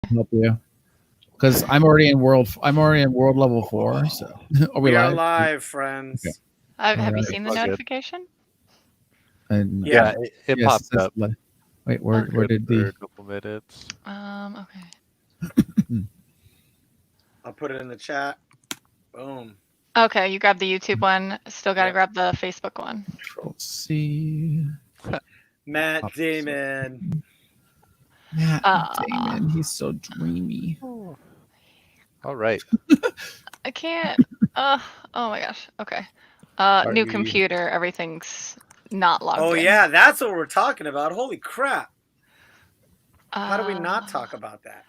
help you because I'm already in world level 4. So are we We are live? live, friends. Have you Alright. seen the Plug it. notification? And Yeah. It yes, popped it says up. li- Wait, where Good did for the a couple minutes. Okay. I'll put it in the chat. Boom. Okay, you grabbed the YouTube one. Still gotta Yep. grab the Facebook one. Control C? Matt Up, Damon. Matt Ah. Damon, he's so dreamy. All right. I can't. Oh my gosh. Okay. New computer. Everything's not logged Oh in. yeah, that's what we're talking about. Holy crap. How do we not talk about that?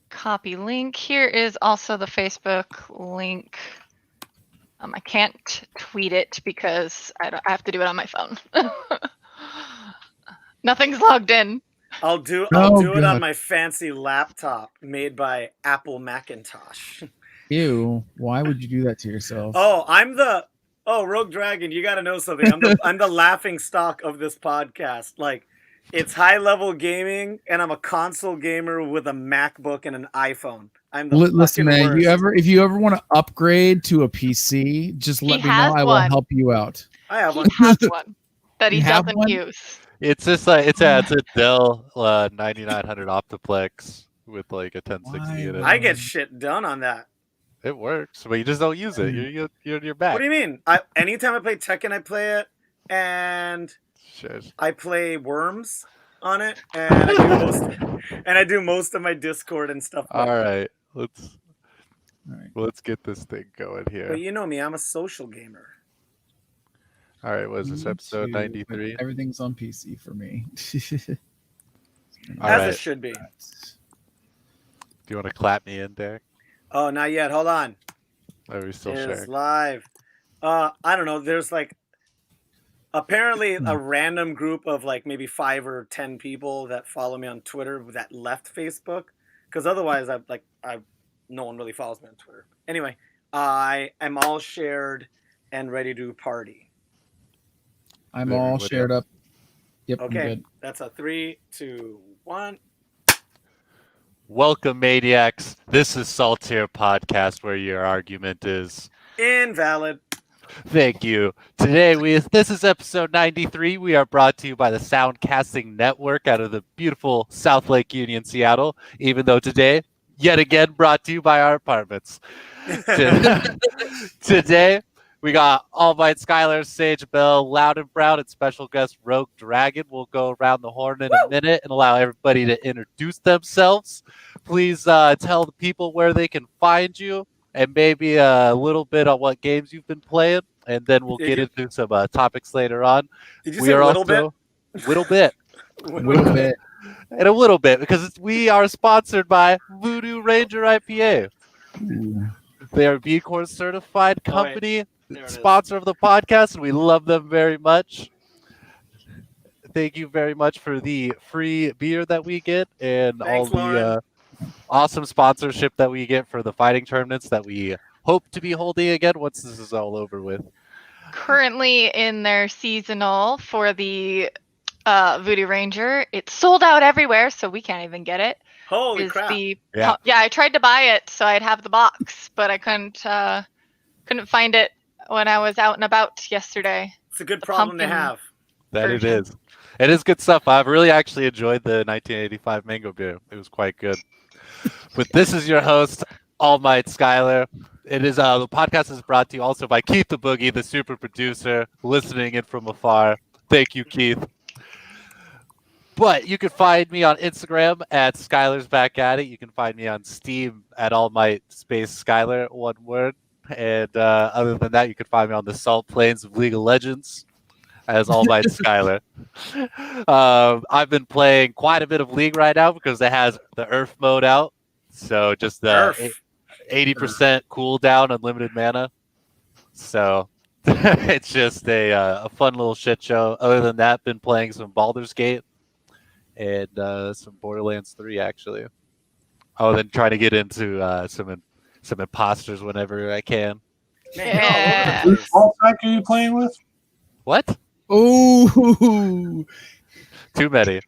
Copy link. Here is also the Facebook link. I can't tweet it because I have to do it on my phone. Nothing's logged in. I'll do it God. on my fancy laptop made by Apple Macintosh. Ew, why would you do that to yourself? Rogue Dragon, you gotta know something. I'm the laughing stock of this podcast. Like, it's high level gaming, and I'm a console gamer with a MacBook and an iPhone. I'm the Listen, fucking man, worst. if you ever want to upgrade to a PC, just let me know. has I will one. help you out. I have He one. has one that he You have doesn't one? use. It's just like it's a Dell 9900 Optiplex with like a 1060 in it. I get shit done on that. It works, but you just don't use it. You're back. What do you mean? Anytime I play Tekken, I play it, and Shit. I play Worms on it, and I do most of my Discord and stuff. All right, let's All right. let's get this thing going here. But you know me, I'm a social gamer. All right, what is this, episode 93? Everything's on PC for me. All As right. it should be. Do you want to clap me in, Derek? Oh, not yet. Hold on. Are we still It's sharing? live. I don't know. There's like apparently a random group of like maybe 5 or 10 people that follow me on Twitter that left Facebook, because otherwise no one really follows me on Twitter. Anyway, I am all shared and ready to party. I'm all shared up. Yep. Okay, I'm good. that's a 3, 2, 1. Welcome, Maniacs. This is Saltier Podcast, where your argument is Invalid. Thank you. Today, this is episode 93. We are brought to you by the Soundcasting Network out of the beautiful South Lake Union, Seattle. Even though today, yet again, brought to you by our apartments. Today, we got All Might Skylar, Sage Bell, Loud and Brown, and special guest Rogue Dragon. We'll go around the horn in a minute and allow everybody to introduce themselves. Please tell the people where they can find you and maybe a little bit on what games you've been playing, and then we'll get into some topics later on. Did you say a little bit? Little bit. Little bit. And a little bit, because we are sponsored by Voodoo Ranger IPA. Ooh. They are B Corp certified Oh, wait. company. There it is. Sponsor of the podcast, and we love them very much. Thank you very much for the free beer that we get and Thanks, all the Lauren. awesome sponsorship that we get for the fighting tournaments that we hope to be holding again once this is all over with. Currently in their seasonal for the Voodoo Ranger. It's sold out everywhere, so we can't even get it. Holy crap. Yeah. I tried to buy it so I'd have the box, but I couldn't find it when I was out and about yesterday. It's a good problem to pumpkin. have. That it version. is. It is good stuff. I've really actually enjoyed the 1985 mango beer. It was quite good. But this is your host, All Might Skylar. It is the podcast is brought to you also by Keith the Boogie, the super producer, listening in from afar. Thank you, Keith. But you can find me on Instagram at Skylar's Back At It. You can find me on Steam at All Might Space Skylar, one word. And other than that, you can find me on the Salt Plains of League of Legends as All Might Skylar. I've been playing quite a bit of League right now because it has the Earth mode out. So just the 80% cooldown, unlimited mana. So it's just a fun little shit show. Other than that, been playing some Baldur's Gate and some Borderlands 3, actually. Oh, then trying to get into some imposters whenever I can. Yeah. Which alt pack are you playing with? What? Ooh. Too many.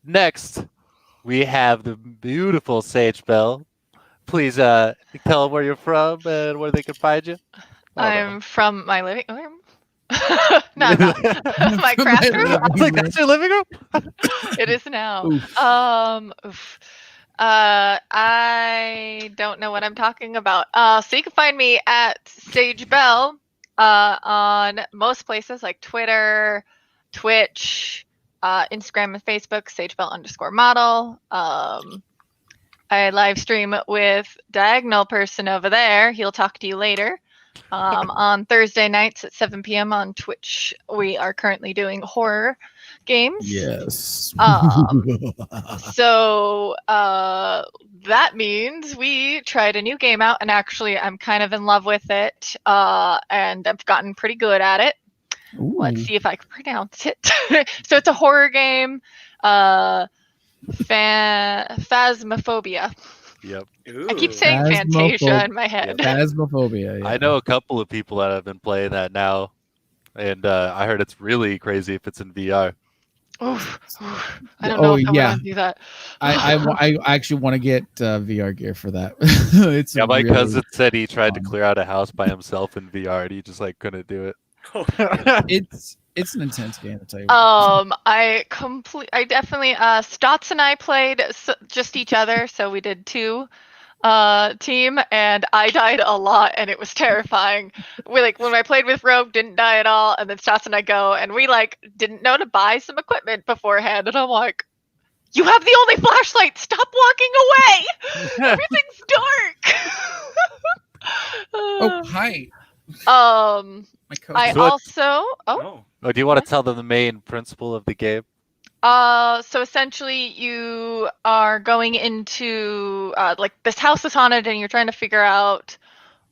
Next, we have the beautiful Sage Bell. Please tell them where you're from and where they can find you. I'm from my living room. No, I'm not. My From craft my room. I was like, that's your living room? It is now. Oof. Oof. I don't know what I'm talking about. So you can find me at Sage Bell on most places like Twitter, Twitch, Instagram and Facebook, SageBell_model. I live stream with Diagonal Person over there. He'll talk to you later. On Thursday nights at 7 p.m. on Twitch. We are currently doing horror games. Yes. So that means we tried a new game out, and actually I'm kind of in love with it, and I've gotten pretty good at it. Ooh. Let's see if I can pronounce it. So it's a horror game, Phasmophobia. Yep. I keep saying Fantasia in my head. Phasmophobia. Yeah. I know a couple of people that have been playing that now, and I heard it's really crazy if it's in VR. Oof. I don't know if I want to do that. I actually want to get VR gear for that. It's Yeah, my really cousin said he tried to fun. clear out a house by himself in VR, and he just like couldn't do it. It's an intense game, to tell you. I definitely Stotts and I played just each other, so we did 2 team, and I died a lot, and it was terrifying. When I played with Rogue, didn't die at all, and then Stotts and I go, and we didn't know to buy some equipment beforehand, and I'm like, you have the only flashlight, stop walking away, everything's dark. Oh, hi. My cousin. I So also Oh. Oh, do you want to tell them the main principle of the game? So essentially you are going into this house is haunted, and you're trying to figure out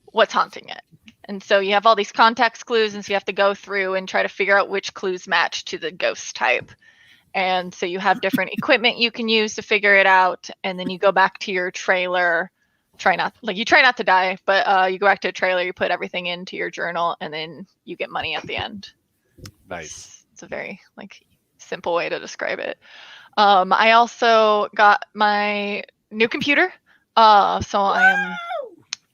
what's haunting it. And so you have all these context clues, and so you have to go through and try to figure out which clues match to the ghost type. And so you have different equipment you can use to figure it out, and then you go back to your trailer. Try not to die, but you go back to a trailer, you put everything into your journal, and then you get money at the end. Nice. It's a very simple way to describe it. I also got my new computer, so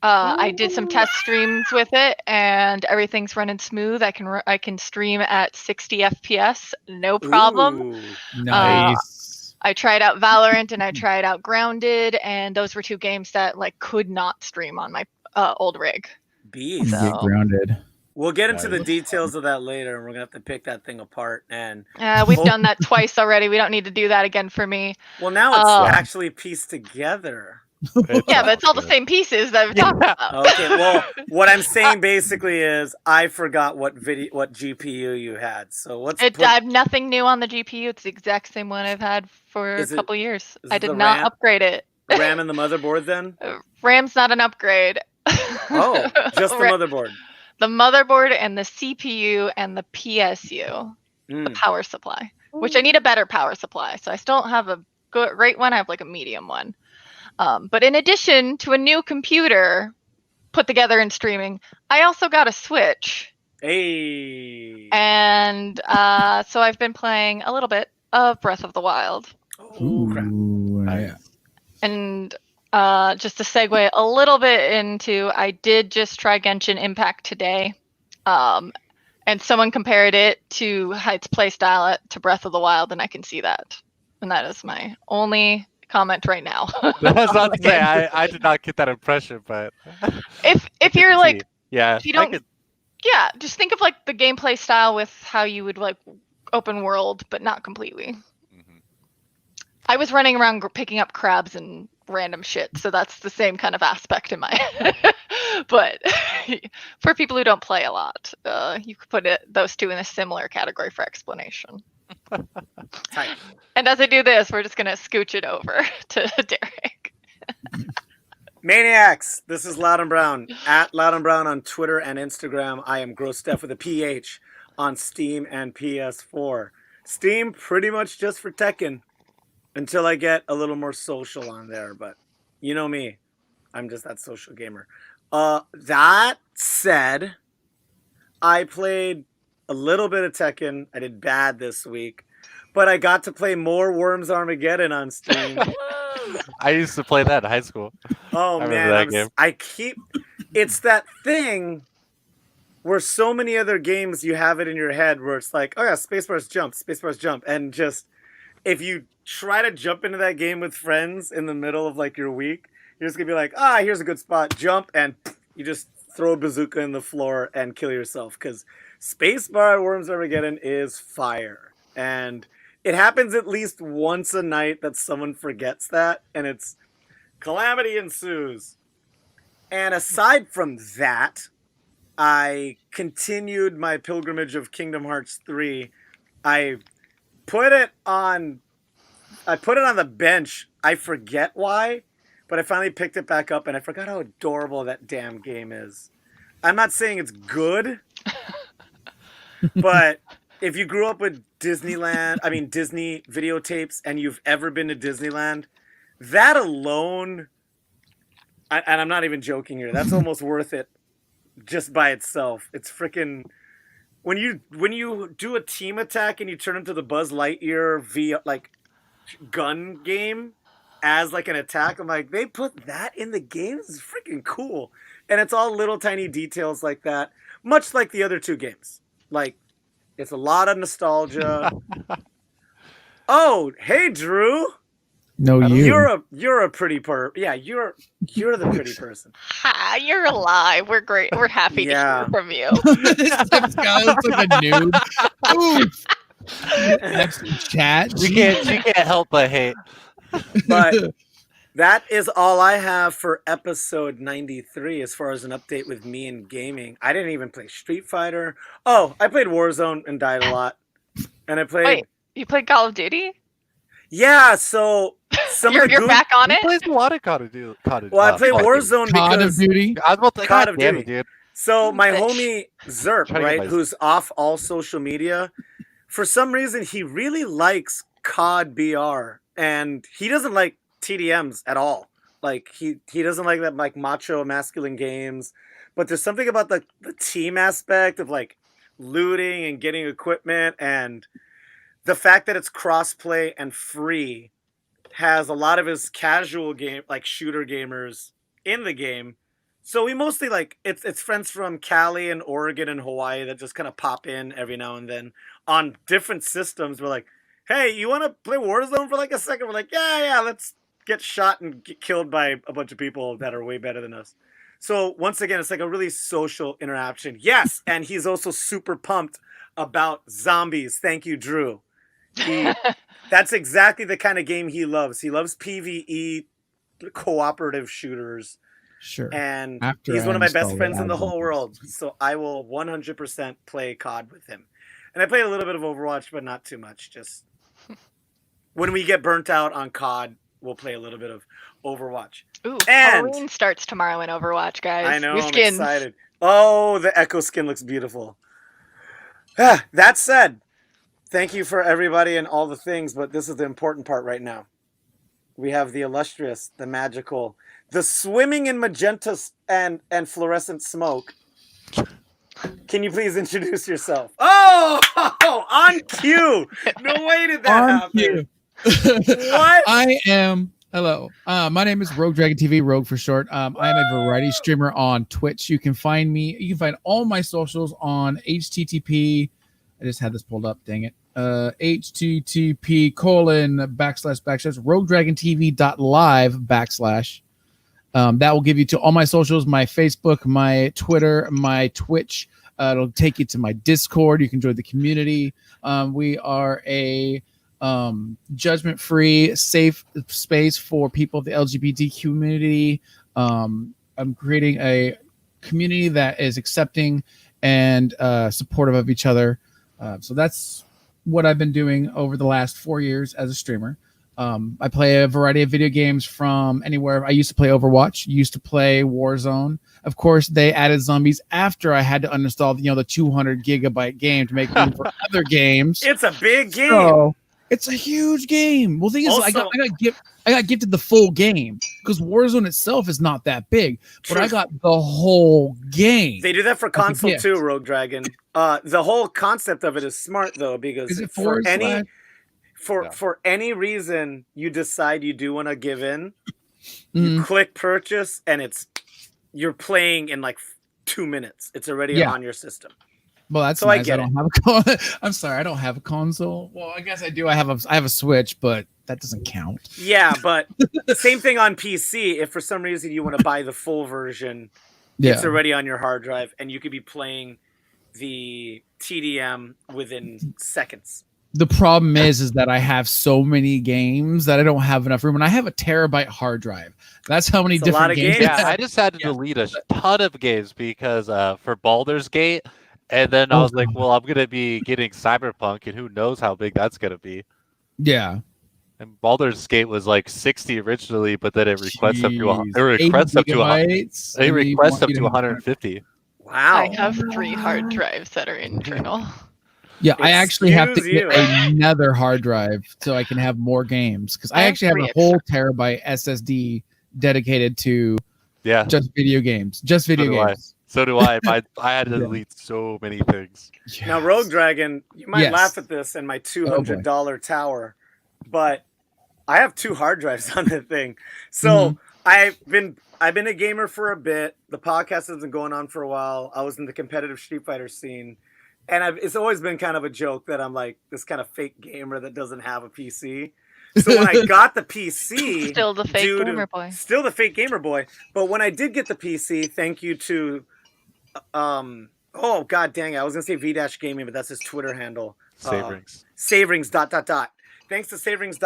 I did some test streams with it, and everything's running smooth. I can stream at 60 FPS, no problem. Ooh. Nice. I tried out Valorant and I tried out Grounded, and those were 2 games that could not stream on my old rig. Beast. So- Get grounded. We'll get into the Nice. details of that later, and we're gonna have to pick that thing apart. And We've done that twice already. We don't need to do that again for me. well, now it's Oh. actually pieced together. Yeah, but it's all the same pieces that we've talked about. Okay, well, what I'm saying basically is I forgot what GPU you had. So what's I have nothing new on the GPU. It's the exact same one I've had for a Is it- couple years. is I it did the not RAM? upgrade it. RAM and the motherboard then? RAM's not an upgrade. Oh, just the Ra- motherboard. The motherboard and the CPU and the PSU, the Mm. power supply, which I need a better power supply. So I still don't have a great one. I have a medium one. But in addition to a new computer put together in streaming, I also got a Switch. Hey. And so I've been playing a little bit of Breath of the Wild. Oh, crap. Ooh, yeah. And just to segue a little bit into, I did just try Genshin Impact today. And someone compared it to its playstyle to Breath of the Wild, and I can see that. And that is my only comment right now. I was about to say I did not get that impression, but if you're see. Yeah, if you don't, I could, yeah, just think of the gameplay style with how you would open world, but not completely. Mhm. I was running around picking up crabs and random shit, so that's the same kind of aspect in my head. But for people who don't play a lot, you could put those 2 in a similar category for explanation. Tight. And as I do this, we're just gonna scooch it over to Derek. Maniacs, this is Loud and Brown at Loud and Brown on Twitter and Instagram. I am Gross Steph with a PH on Steam and PS4. Steam pretty much just for Tekken until I get a little more social on there, but you know me, I'm just that social gamer. That said, I played a little bit of Tekken. I did bad this week, but I got to play more Worms Armageddon on Steam. I used to play that in high school. Oh I remember that man, game. it's that thing where so many other games you have it in your head where it's like, oh yeah, spacebar's jump, and just if you try to jump into that game with friends in the middle of like your week, you're just gonna be like, here's a good spot, jump, and you just throw a bazooka in the floor and kill yourself because Spacebar Worms Armageddon is fire. And it happens at least once a night that someone forgets that, and it's calamity ensues. And aside from that, I continued my pilgrimage of Kingdom Hearts 3. I put it on the bench. I forget why, but I finally picked it back up, and I forgot how adorable that damn game is. I'm not saying it's good, but if you grew up with Disney videotapes, and you've ever been to Disneyland, that alone, and I'm not even joking here, that's almost worth it just by itself. It's freaking when you do a team attack and you turn into the Buzz Lightyear via like gun game as like an attack. I'm like, they put that in the game? This is freaking cool. And it's all little tiny details like that, much like the other two games. Like, it's a lot of nostalgia. Oh, hey Drew. No, You're a pretty yeah, you're the pretty person. Hi, you're alive. We're great. We're happy to hear from you. This guy looks like a nude. Oof. Next chat. She can't help but hate. But that is all I have for episode 93 as far as an update with me and gaming. I didn't even play Street Fighter. Oh, I played Warzone and died a lot. And I played... Wait, you played Call of Duty? Yeah, so... You're back on it? He plays a lot of Call of Duty. Well, I played Warzone Call because... of Duty? I was about to Call of Duty. Dude. So my homie Zerp, right, my- who's off all social media, for some reason he really likes COD BR, and he doesn't like TDMs at all. Like he doesn't like that like macho masculine games. But there's something about the team aspect of like looting and getting equipment, and the fact that it's crossplay and free has a lot of his casual game like shooter gamers in the game. So we mostly like it's friends from Cali and Oregon and Hawaii that just kind of pop in every now and then on different systems. We're like, hey, you want to play Warzone for like a second? We're like, yeah, let's get shot and get killed by a bunch of people that are way better than us. So once again, it's like a really social interaction. Yes, and he's also super pumped about zombies. Thank you, Drew. That's exactly the kind of game he loves. He loves PvE cooperative shooters. Sure. And After he's I one of my install best friends the in the whole add-ons. world. So I will 100% play COD with him. And I played a little bit of Overwatch, but not too much. Just when we get burnt out on COD, we'll play a little bit of Overwatch. Ooh, And- Halloween starts tomorrow in Overwatch, guys. I know, New I'm skins. excited. Oh, the Echo skin looks beautiful. That said, thank you for everybody and all the things, but this is the important part right now. We have the illustrious, the magical, the swimming in magenta and fluorescent smoke. Can you please introduce yourself? Oh, on cue. No way did that On happen. cue. What? I am. Hello. My name is RogueDragonTV, Rogue for short. I am a variety streamer on Twitch. You can find me. You can find all my socials on HTTP. I just had this pulled up. Dang it. HTTP:// RogueDragonTV.live / that will give you to all my socials, my Facebook, my Twitter, my Twitch. It'll take you to my Discord. You can join the community. We are a judgment-free, safe space for people of the LGBT community. I'm creating a community that is accepting and supportive of each other. So that's what I've been doing over the last 4 years as a streamer. I play a variety of video games from anywhere. I used to play Overwatch, used to play Warzone. Of course, they added zombies after I had to uninstall the 200 gigabyte game to make room for other games. It's a big game. So, it's a huge game. Well, the thing is, I got gifted the full game because Warzone itself is not that big, but I got the whole game. They do that for console gift. too, Rogue Dragon. The whole concept of it is smart though, because Is it for any for any reason you decide you do want to give in, Mhm. you click purchase, and you're playing in like 2 minutes. It's already Yeah. on your system. Well, that's So I nice. get don't have a I'm sorry, I don't have a console. Well, I guess I do. I have a Switch, but that doesn't count. Yeah, but same thing on PC. If for some reason you want to buy the full version, it's already on your hard drive, and you could be playing the TDM within seconds. The problem is that I have so many games that I don't have enough room, and I have a terabyte hard drive. That's how many It's a lot different of games. games. Yeah, I just had to delete a ton of games because for Baldur's Gate, and then I was like, well, I'm gonna be getting Cyberpunk, and who knows how big that's gonna be. Yeah. And Baldur's Gate was like 60 originally, but then it requests up to Jeez. it requests 80 up to 100. gigabytes, It and they requests want up you to have 150. Wow. I have 3 hard drives that are internal. Yeah, I actually have to Excuse get another hard drive so I can have more games because I I have actually have 3 a whole terabyte SSD dedicated to Yeah, just video games. Just video do I. games. so do I. I had to Yeah. delete so many things. Now, Yes. Rogue Dragon, you might Yes. laugh at this and my $200 tower, but I have 2 hard drives on the thing. So I've been a gamer for a bit. The podcast has been going on for a while. I was in the competitive Streetfighter scene, and it's always been kind of a joke that I'm like this kind of fake gamer that doesn't have a PC. So when I got the PC, Still the fake gamer boy. Still the fake gamer boy. But when I did get the PC, thank you to oh god dang it, I was gonna say V Gaming, but that's his Twitter handle. Saverings. Saverings ... Thanks to Saverings ...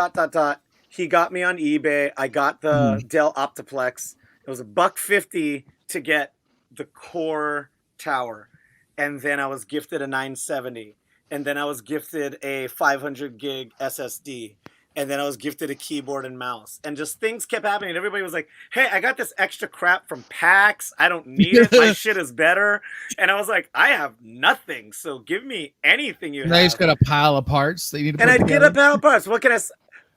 he got me on eBay. I got the Dell Optiplex. It was $150 to get the core tower, and then I was gifted a 970, and then I was gifted a 500 gig SSD, and then I was gifted a keyboard and mouse, and just things kept happening. Everybody was like, "Hey, I got this extra crap from PAX. I don't need it. My shit is better." And I was like, "I have nothing, so give me anything you Now you have." just got a pile of parts that you need to And put I get together. a pile of parts. What can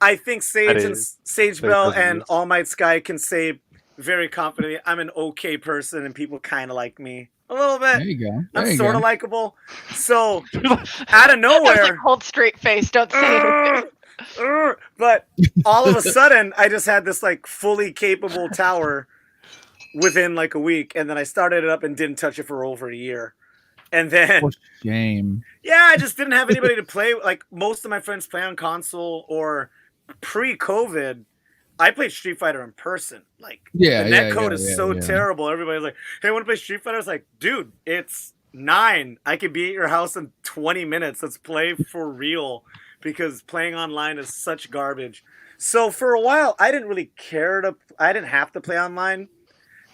I think Sage and is- Sage Bell doesn't and use. All Might Sky can say very confidently, I'm an okay person and people kind of like me a little bit. There you go. I'm There you sort go. of likable. So out of I was like, nowhere, hold straight face, don't say anything. but all of a sudden, I just had this like fully capable tower within like a week, and then I started it up and didn't touch it for over a year. And then For shame. yeah, I just didn't have anybody to play. Like most of my friends play on console, or pre-COVID, I played Street Fighter in person. Like the netcode is so terrible. Everybody's like, "Hey, want to play Street Fighter?" I was like, "Dude, it's 9. I could be at your house in 20 minutes. Let's play for real." Because playing online is such garbage. So for a while, I didn't really care I didn't have to play online,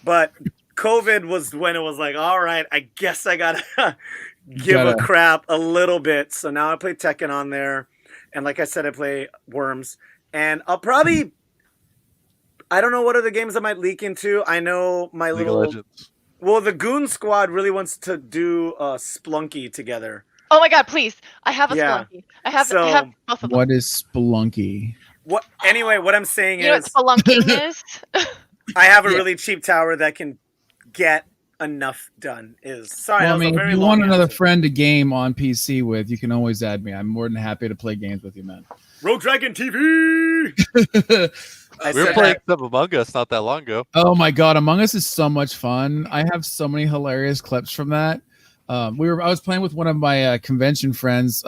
but COVID was when it was like, all right, I guess I gotta give a crap a little bit. So now I play Tekken on there, and like I said, I play Worms, and I'll probably, I don't know what other games I might leak into. I know my League of little, Legends. well, the Goon Squad really wants to do Splunky together. Oh my god, please. I have a Yeah. Spelunky. I have So, both of them. What is Spelunky? What anyway? What I'm saying You know is, what spelunking is? I have a Yeah. really cheap tower that can get enough done. Sorry, Well, I that was mean, a if very you long want another answer. friend to game on PC with, you can always add me. I'm more than happy to play games with you, man. Rogue Dragon TV. I We were said playing that. some Among Us not that long ago. Oh my god, Among Us is so much fun. I have so many hilarious clips from that. I was playing with one of my convention friends.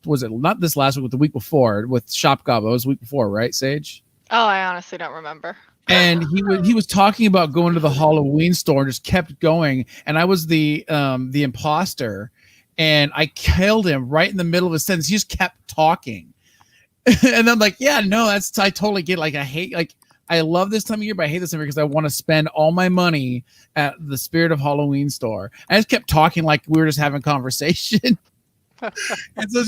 Was it not this last week, but the week before with Shop Gobbo? It was the week before, right, Sage? Oh, I honestly don't remember. And he was talking about going to the Halloween store and just kept going. And I was the imposter, and I killed him right in the middle of a sentence. He just kept talking, and I'm like, yeah, no, I totally get it. Like I love this time of year, but I hate this time of year because I want to spend all my money at the Spirit of Halloween store. I just kept talking like we were just having conversation. And so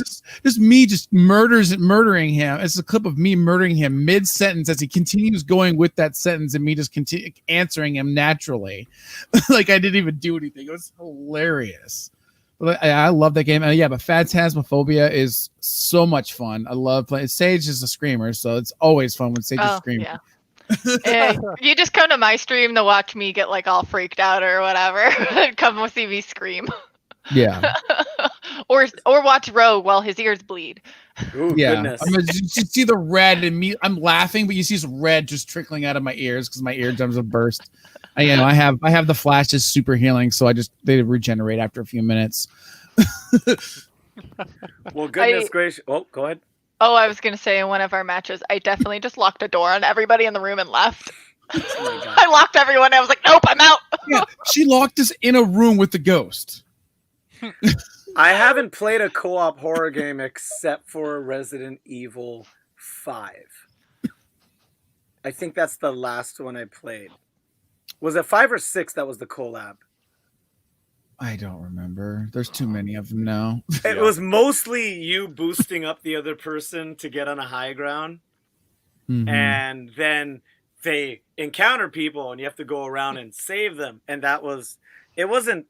just me just murdering him. It's a clip of me murdering him mid-sentence as he continues going with that sentence and me just continue answering him naturally. Like I didn't even do anything. It was hilarious. But I love that game. Yeah, but Phantasmophobia is so much fun. I love playing. Sage is a screamer, so it's always fun when Sage is screaming. Yeah. You just come to my stream to watch me get like all freaked out or whatever. Come see me scream. Yeah. or watch Rogue while his ears bleed. Ooh, Yeah, goodness. I mean, you see the red and me. I'm laughing, but you see some red just trickling out of my ears because my eardrums have burst. I have the flashes super healing, so they regenerate after a few minutes. Well, goodness gracious. Oh, go ahead. Oh, I was gonna say in one of our matches, I definitely just locked a door on everybody in the room and left. Oh my God. I locked everyone. I was like, nope, I'm out. Yeah, she locked us in a room with the ghost. I haven't played a co-op horror game except for Resident Evil 5. I think that's the last one I played. Was it 5 or 6 that was the collab? I don't remember. There's too many of them now. It was mostly you boosting up the other person to get on a high ground. Mhm. And then they encounter people and you have to go around and save them. And it wasn't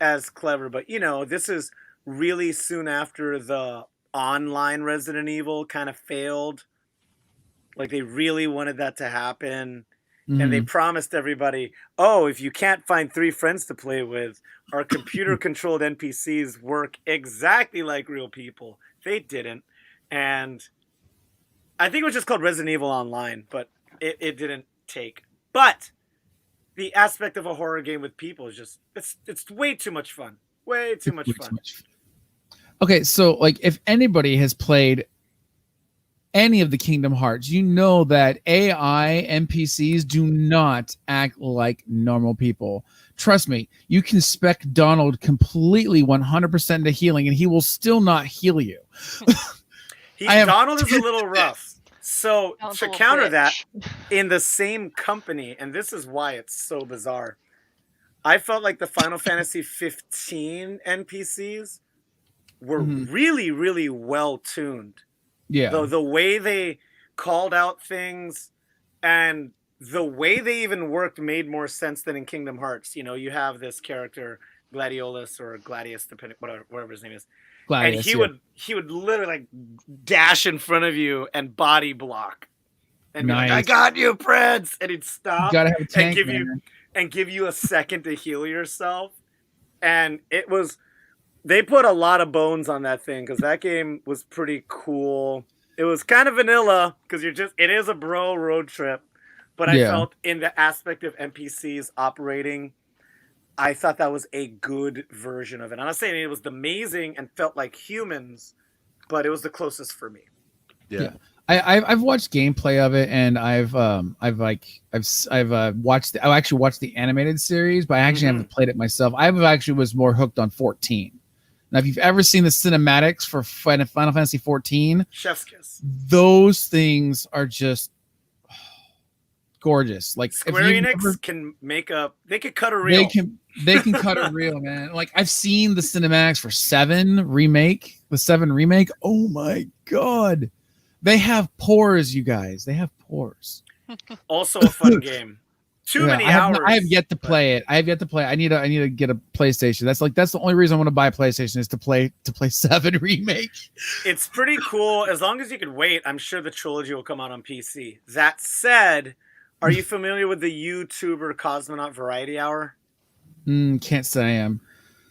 as clever, but this is really soon after the online Resident Evil kind of failed. Like they really wanted that to happen. And they promised everybody, oh, if you can't find 3 friends to play with, our computer-controlled NPCs work exactly like real people. They didn't. And I think it was just called Resident Evil Online, but it didn't take. But the aspect of a horror game with people is just, it's way too much fun. Way too much fun. Okay, so like if anybody has played any of the Kingdom Hearts, you know that AI NPCs do not act like normal people. Trust me, you can spec Donald completely 100% to healing and he will still not heal you. Donald is a little rough. So to counter that, bitch. in the same company, and this is why it's so bizarre, I felt like the Final Fantasy 15 NPCs were really, really well tuned. Yeah. The way they called out things and the way they even worked made more sense than in Kingdom Hearts. You have this character, Gladiolus or Gladius, depending whatever his name is. Gladius, and he would literally like dash in front of you and body block. And be like, I got you, Prince. And he'd stop you gotta have a tank, and give you a second to heal yourself. And they put a lot of bones on that thing because that game was pretty cool. It was kind of vanilla because it is a bro road trip. But I felt in the aspect of NPCs operating, I thought that was a good version of it. I'm not saying it was amazing and felt like humans, but it was the closest for me. Yeah. I've watched gameplay of it, and I've actually watched the animated series, but I actually haven't played it myself. I actually was more hooked on 14. Now, if you've ever seen the cinematics for Final Fantasy 14, chef's kiss. Those things are just gorgeous. Like Square Enix can they could cut a reel. They can cut a reel, man. Like I've seen the cinematics for 7 remake. Oh my god. They have pores, you guys. They have pores. Also a fun game. Too many hours. I have yet to play it. I need to get a PlayStation. That's the only reason I want to buy a PlayStation is to play 7 remake. It's pretty cool. As long as you can wait, I'm sure the trilogy will come out on PC. That said, are you familiar with the YouTuber Cosmonaut Variety Hour? Can't say I am.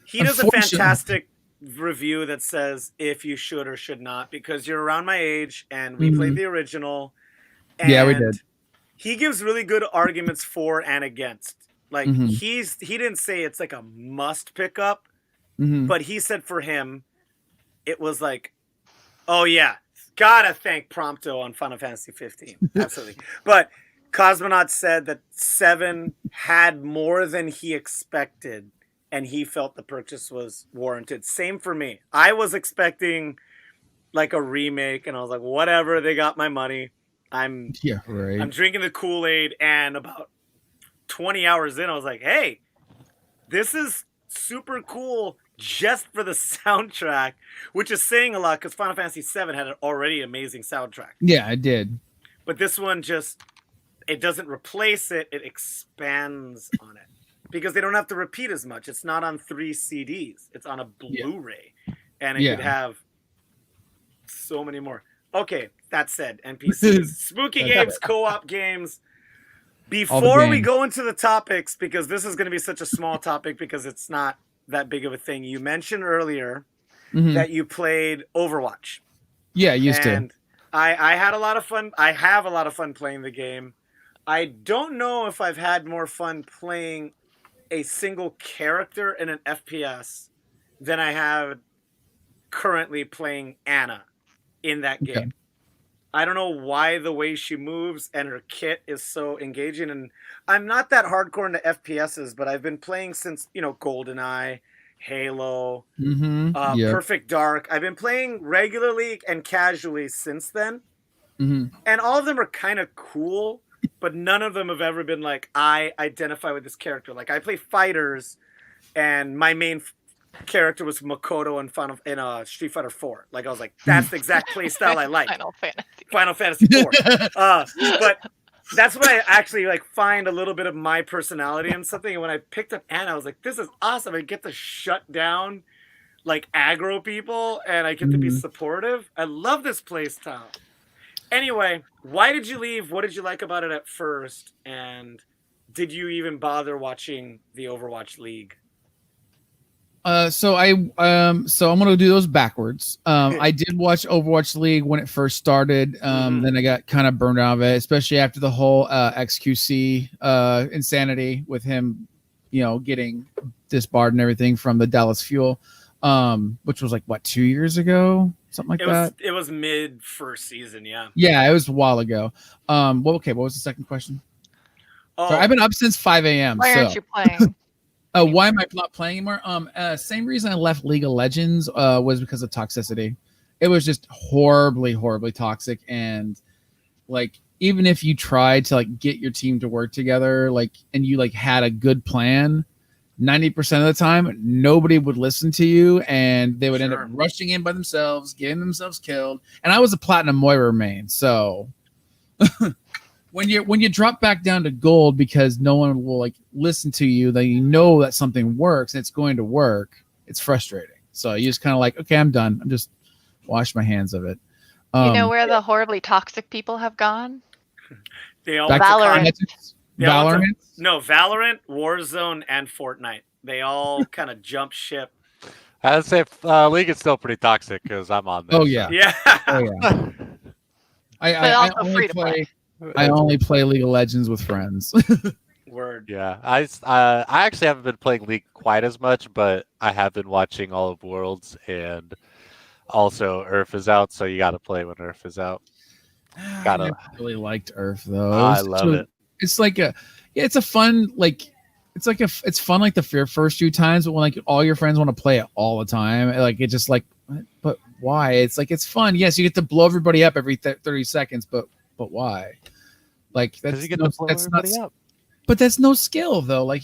He does a fantastic review that says if you should or should not, because you're around my age and we played the original. And yeah, we did. He gives really good arguments for and against. Like he didn't say it's like a must pick up, but he said for him, it was like, oh yeah, gotta thank Prompto on Final Fantasy 15. Absolutely. But Cosmonaut said that 7 had more than he expected, and he felt the purchase was warranted. Same for me. I was expecting like a remake, and I was like, whatever, they got my money. I'm drinking the Kool-Aid, and about 20 hours in, I was like, hey, this is super cool just for the soundtrack, which is saying a lot because Final Fantasy VII had an already amazing soundtrack. Yeah, I did. But this one it doesn't replace it, it expands on it. Because they don't have to repeat as much. It's not on 3 CDs. It's on a Blu-ray. And it could have so many more. Okay, that said, NPCs, spooky games, co-op games. Before we go into the topics, because this is going to be such a small topic because it's not that big of a thing. You mentioned earlier Mhm. that you played Overwatch. Yeah, used to. And I had a lot of fun. I have a lot of fun playing the game. I don't know if I've had more fun playing a single character in an FPS than I have currently playing Anna in that game. Okay. I don't know why the way she moves and her kit is so engaging. And I'm not that hardcore into FPSs, but I've been playing since, GoldenEye, Halo, Yep. Perfect Dark. I've been playing regularly and casually since then. Mhm. And all of them are kind of cool, but none of them have ever been like, I identify with this character. Like, I play fighters, and my main character was Makoto in Streetfighter 4. Like, I was like, that's the exact play style I like. Final Fantasy 4. But that's when I actually find a little bit of my personality in something. And when I picked up Anna, I was like, this is awesome. I get to shut down aggro people, and I get to be supportive. I love this play style. Anyway, why did you leave? What did you like about it at first? And did you even bother watching the Overwatch League? So I'm gonna do those backwards. I did watch Overwatch League when it first started. Then I got kind of burned out of it, especially after the whole XQC insanity with him, getting disbarred and everything from the Dallas Fuel, which was 2 years ago, something like that. It was mid first season, yeah. Yeah, it was a while ago. What was the second question? Oh, Sorry, I've been up since 5 a.m. Why aren't you playing? Why am I not playing anymore? Same reason I left League of Legends was because of toxicity. It was just horribly, horribly toxic, and even if you tried to get your team to work together, and you had a good plan, 90% of the time nobody would listen to you, and they would end up rushing in by themselves, getting themselves killed. And I was a platinum Moira main, so when you drop back down to gold because no one will listen to you, then you know that something works and it's going to work. It's frustrating. So you just kind of okay, I'm done. I'm just wash my hands of it. You know where the horribly toxic people have gone? They all Valorant. Valorant? No, Valorant, Warzone, and Fortnite. They all kind of jump ship. I'd say League is still pretty toxic because I'm on there. Oh yeah. Yeah. Oh yeah. But also free to play. I only play League of Legends with friends. Word. Yeah, I actually haven't been playing League quite as much, but I have been watching all of Worlds, and also Earth is out, so you got to play when Earth is out. I never really liked Earth though. I love it. It's it's a fun it's fun the first few times, but when all your friends want to play it all the time, it's just but why? It's fun. Yes, you get to blow everybody up every 30 seconds, but why? That's you get to blow everybody up. But that's no skill though. I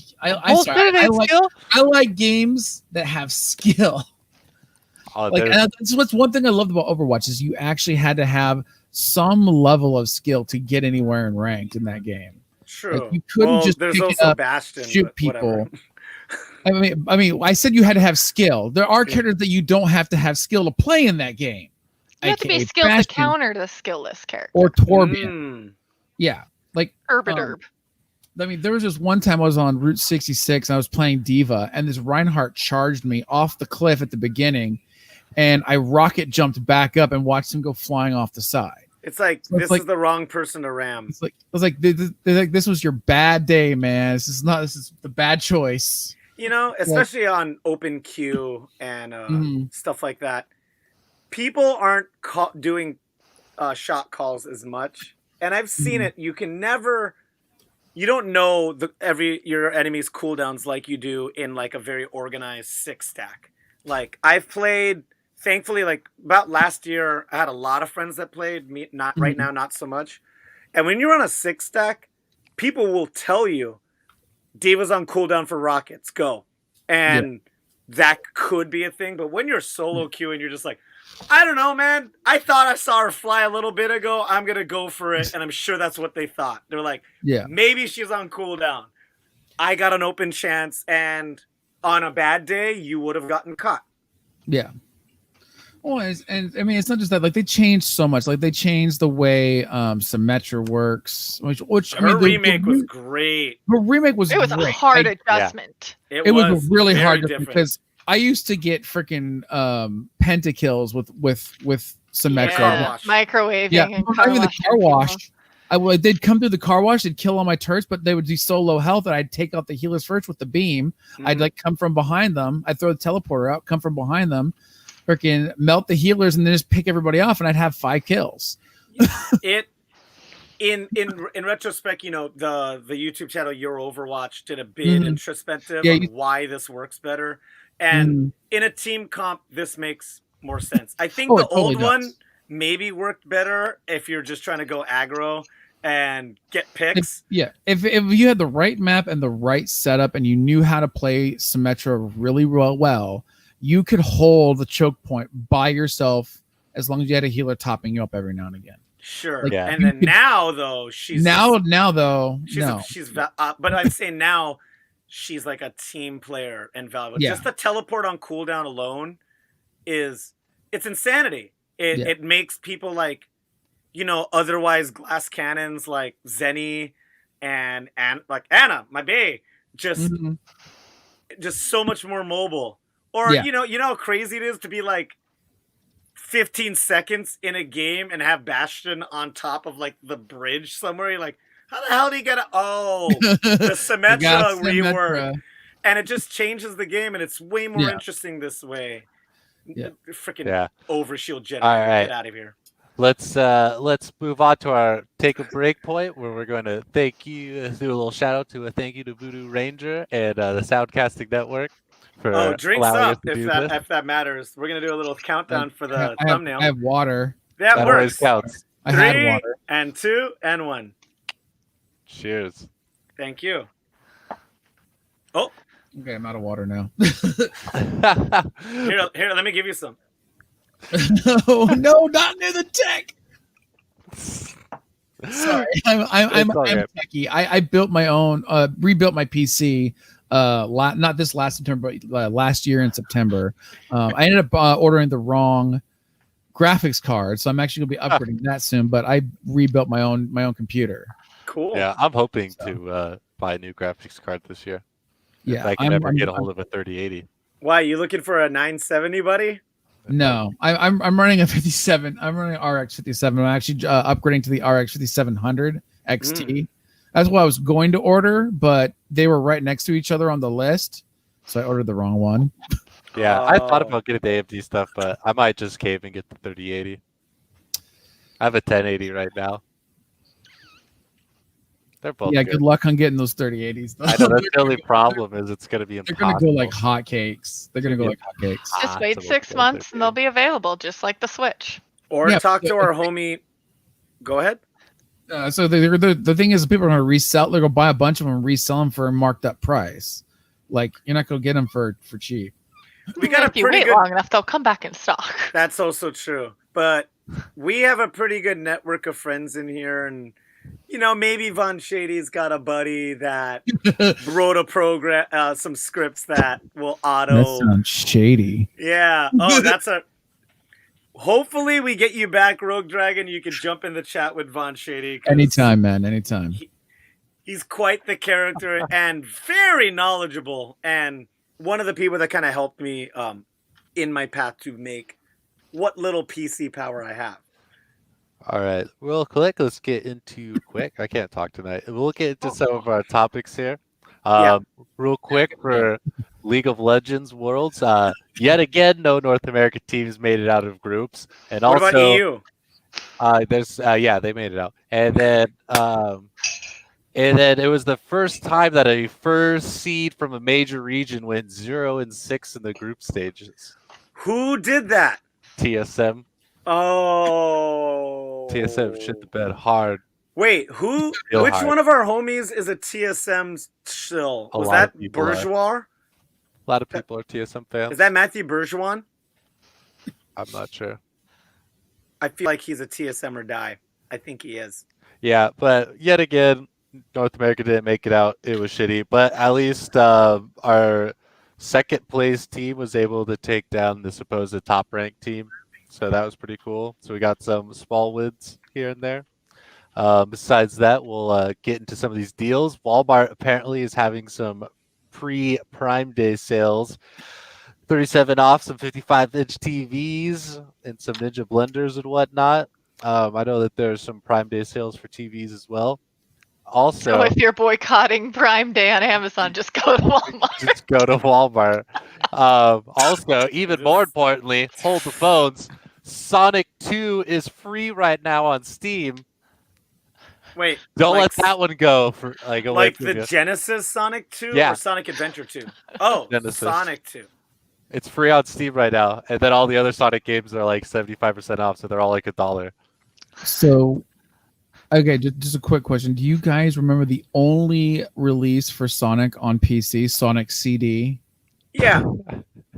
like games that have skill. And that's what's one thing I loved about Overwatch is you actually had to have some level of skill to get anywhere in ranked in that game. True. You couldn't just pick it up, Bastion, shoot people. I mean, I said you had to have skill. There are characters that you don't have to have skill to play in that game. You have to be skilled to counter the skillless character. Or Torbjorn. Yeah. Herb. I mean, there was just one time I was on Route 66 and I was playing Diva, and this Reinhardt charged me off the cliff at the beginning, and I rocket jumped back up and watched him go flying off the side. It's this is the wrong person to ram. I was like, this was your bad day, man. This is the bad choice. Especially on open queue and stuff like that. People aren't doing shot calls as much, and I've seen it. You don't know your enemy's cooldowns like you do in a very organized 6-stack. I've played. Thankfully, about last year, I had a lot of friends that played. Me, not right now, not so much. And when you're on a 6-stack, people will tell you, Diva's on cooldown for rockets, go. And that could be a thing. But when you're solo queuing, you're just I don't know, man. I thought I saw her fly a little bit ago. I'm going to go for it. And I'm sure that's what they thought. They're maybe she's on cooldown. I got an open chance. And on a bad day, you would have gotten caught. Yeah. Well, and I mean, it's not just that. They changed so much. They changed the way Symmetra works. Which her remake was great. Her remake was. It was great. a hard adjustment. It was a really hard different. because I used to get freaking pentakills with Symmetra. Car wash. Microwaving Yeah, and not car even the washing car people. wash. They'd come through the car wash, they'd kill all my turrets, but they would be so low health that I'd take out the healers first with the beam. I'd like come from behind them. I'd throw the teleporter out, come from behind them, freaking melt the healers, and then just pick everybody off, and I'd have 5 kills. In retrospect, the YouTube channel Your Overwatch did a bit introspective Yeah, on why this works better, and in a team comp, this makes more sense. I think the old one maybe worked better if you're just trying to go aggro and get picks. If you had the right map and the right setup, and you knew how to play Symmetra really well, you could hold the choke point by yourself as long as you had a healer topping you up every now and again. Sure. Like, and then now though she's no. But I'm saying now she's like a team player in Valve. Yeah. Just the teleport on cooldown alone it's insanity. It makes people like, otherwise glass cannons like Zenny and like Anna, my bae, just so much more mobile. Or you know how crazy it is to be like 15 seconds in a game and have Bastion on top of like the bridge somewhere. You're like, how the hell do you get it? Oh, the Symmetra rework. And it just changes the game, and it's way more interesting this way. Freaking overshield generator. All right. Get out of here. Let's move on to our take a break point, where we're going to do a little shout out to a thank you to Voodoo Ranger and the Soundcasting Network. Drinks up if that matters. We're gonna do a little countdown for the thumbnail. I have water. That works. Counts. I had 3 water. and 2 and 1. Cheers. Thank you. Oh, Okay, I'm out of water now. here, let me give you some. No, not near the tech. Sorry, I'm a techie. I built my own, rebuilt my PC. Not this last September, but last year in September. I ended up ordering the wrong graphics card, so I'm actually gonna be upgrading that soon. But I rebuilt my own computer. Cool. Yeah, I'm hoping to buy a new graphics card this year. Yeah, if I can ever get a hold of a 3080. Why, you looking for a 970, buddy? No, I'm running a 57. I'm running an RX 57. I'm actually upgrading to the RX 5700 XT. That's what I was going to order, but they were right next to each other on the list, so I ordered the wrong one. Yeah, I thought about getting the AMD stuff, but I might just cave and get the 3080. I have a 1080 right now. They're both good luck on getting those 3080s. I know, that's the only problem is it's going to be impossible. They're going to go like hotcakes. They're going to go like hotcakes. Just wait 6 months and they'll be available, just like the Switch. Or talk to our homie. Go ahead. So the thing is, people are going to resell. They're going to buy a bunch of them and resell them for a marked up price. Like, you're not going to get them for cheap. We got if you wait long enough, they'll come back in stock. That's also true. But we have a pretty good network of friends in here, and maybe Von Shady's got a buddy that wrote a program, some scripts that will auto. That sounds shady. Yeah. Oh, that's a. Hopefully, we get you back, Rogue Dragon. You can jump in the chat with Von Shady. Anytime, man. Anytime. He's quite the character and very knowledgeable, and one of the people that kind of helped me in my path to make what little PC power I have. All right, real quick, let's get into I can't talk tonight. We'll get into some of our topics here. Real quick for League of Legends Worlds. Yet again, no North American teams made it out of groups, and what also about EU? There's they made it out, and then it was the first time that a first seed from a major region went 0-6 in the group stages. Who did that? TSM. Oh. TSM shit the bed hard. Wait, who? Which one of our homies is a TSM still? Was that Bourgeois? A lot of people are TSM fans. Is that Matthew Bourgeois? I'm not sure. I feel like he's a TSM or die. I think he is. Yeah, but yet again, North America didn't make it out. It was shitty. But at least our second place team was able to take down the supposed top ranked team. So that was pretty cool. So we got some small wins here and there. Besides that, we'll get into some of these deals. Walmart apparently is having some pre-Prime Day sales. 37 off some 55-inch TVs and some Ninja blenders and whatnot. I know that there's some Prime Day sales for TVs as well. Also, So if you're boycotting Prime Day on Amazon, just go to Walmart. just go to Walmart. Also, even more importantly, hold the phones. Sonic 2 is free right now on Steam. Wait, Don't like, let that one go for away like from the you. Genesis Sonic 2 Yeah. or Sonic Adventure 2? Oh, Genesis. Sonic 2. It's free on Steam right now, and then all the other Sonic games are like 75% off, so they're all like $1. So, okay, just a quick question. Do you guys remember the only release for Sonic on PC, Sonic CD? Yeah.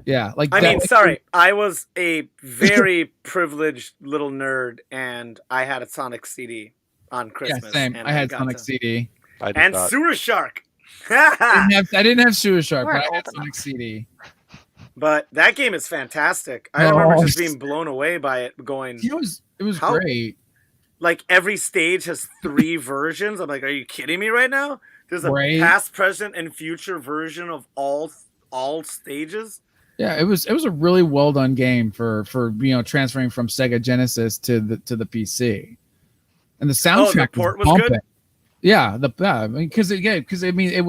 Yeah, like I that mean, was- sorry. I was a very privileged little nerd, and I had a Sonic CD on Yeah, Christmas. same. And I had got Sonic to- CD. I did And not. Sewer Shark. I didn't have Sewer Shark, We're but I old had enough. Sonic CD. But that game is fantastic. I remember Oh. just being blown away by it, going, It was How- great. like, every stage has 3 versions. I'm like, are you kidding me right now? There's a Right. past, present, and future version of all stages. Yeah, it was a really well done game for transferring from Sega Genesis to the PC, and the soundtrack port was bumping. good? Yeah, because it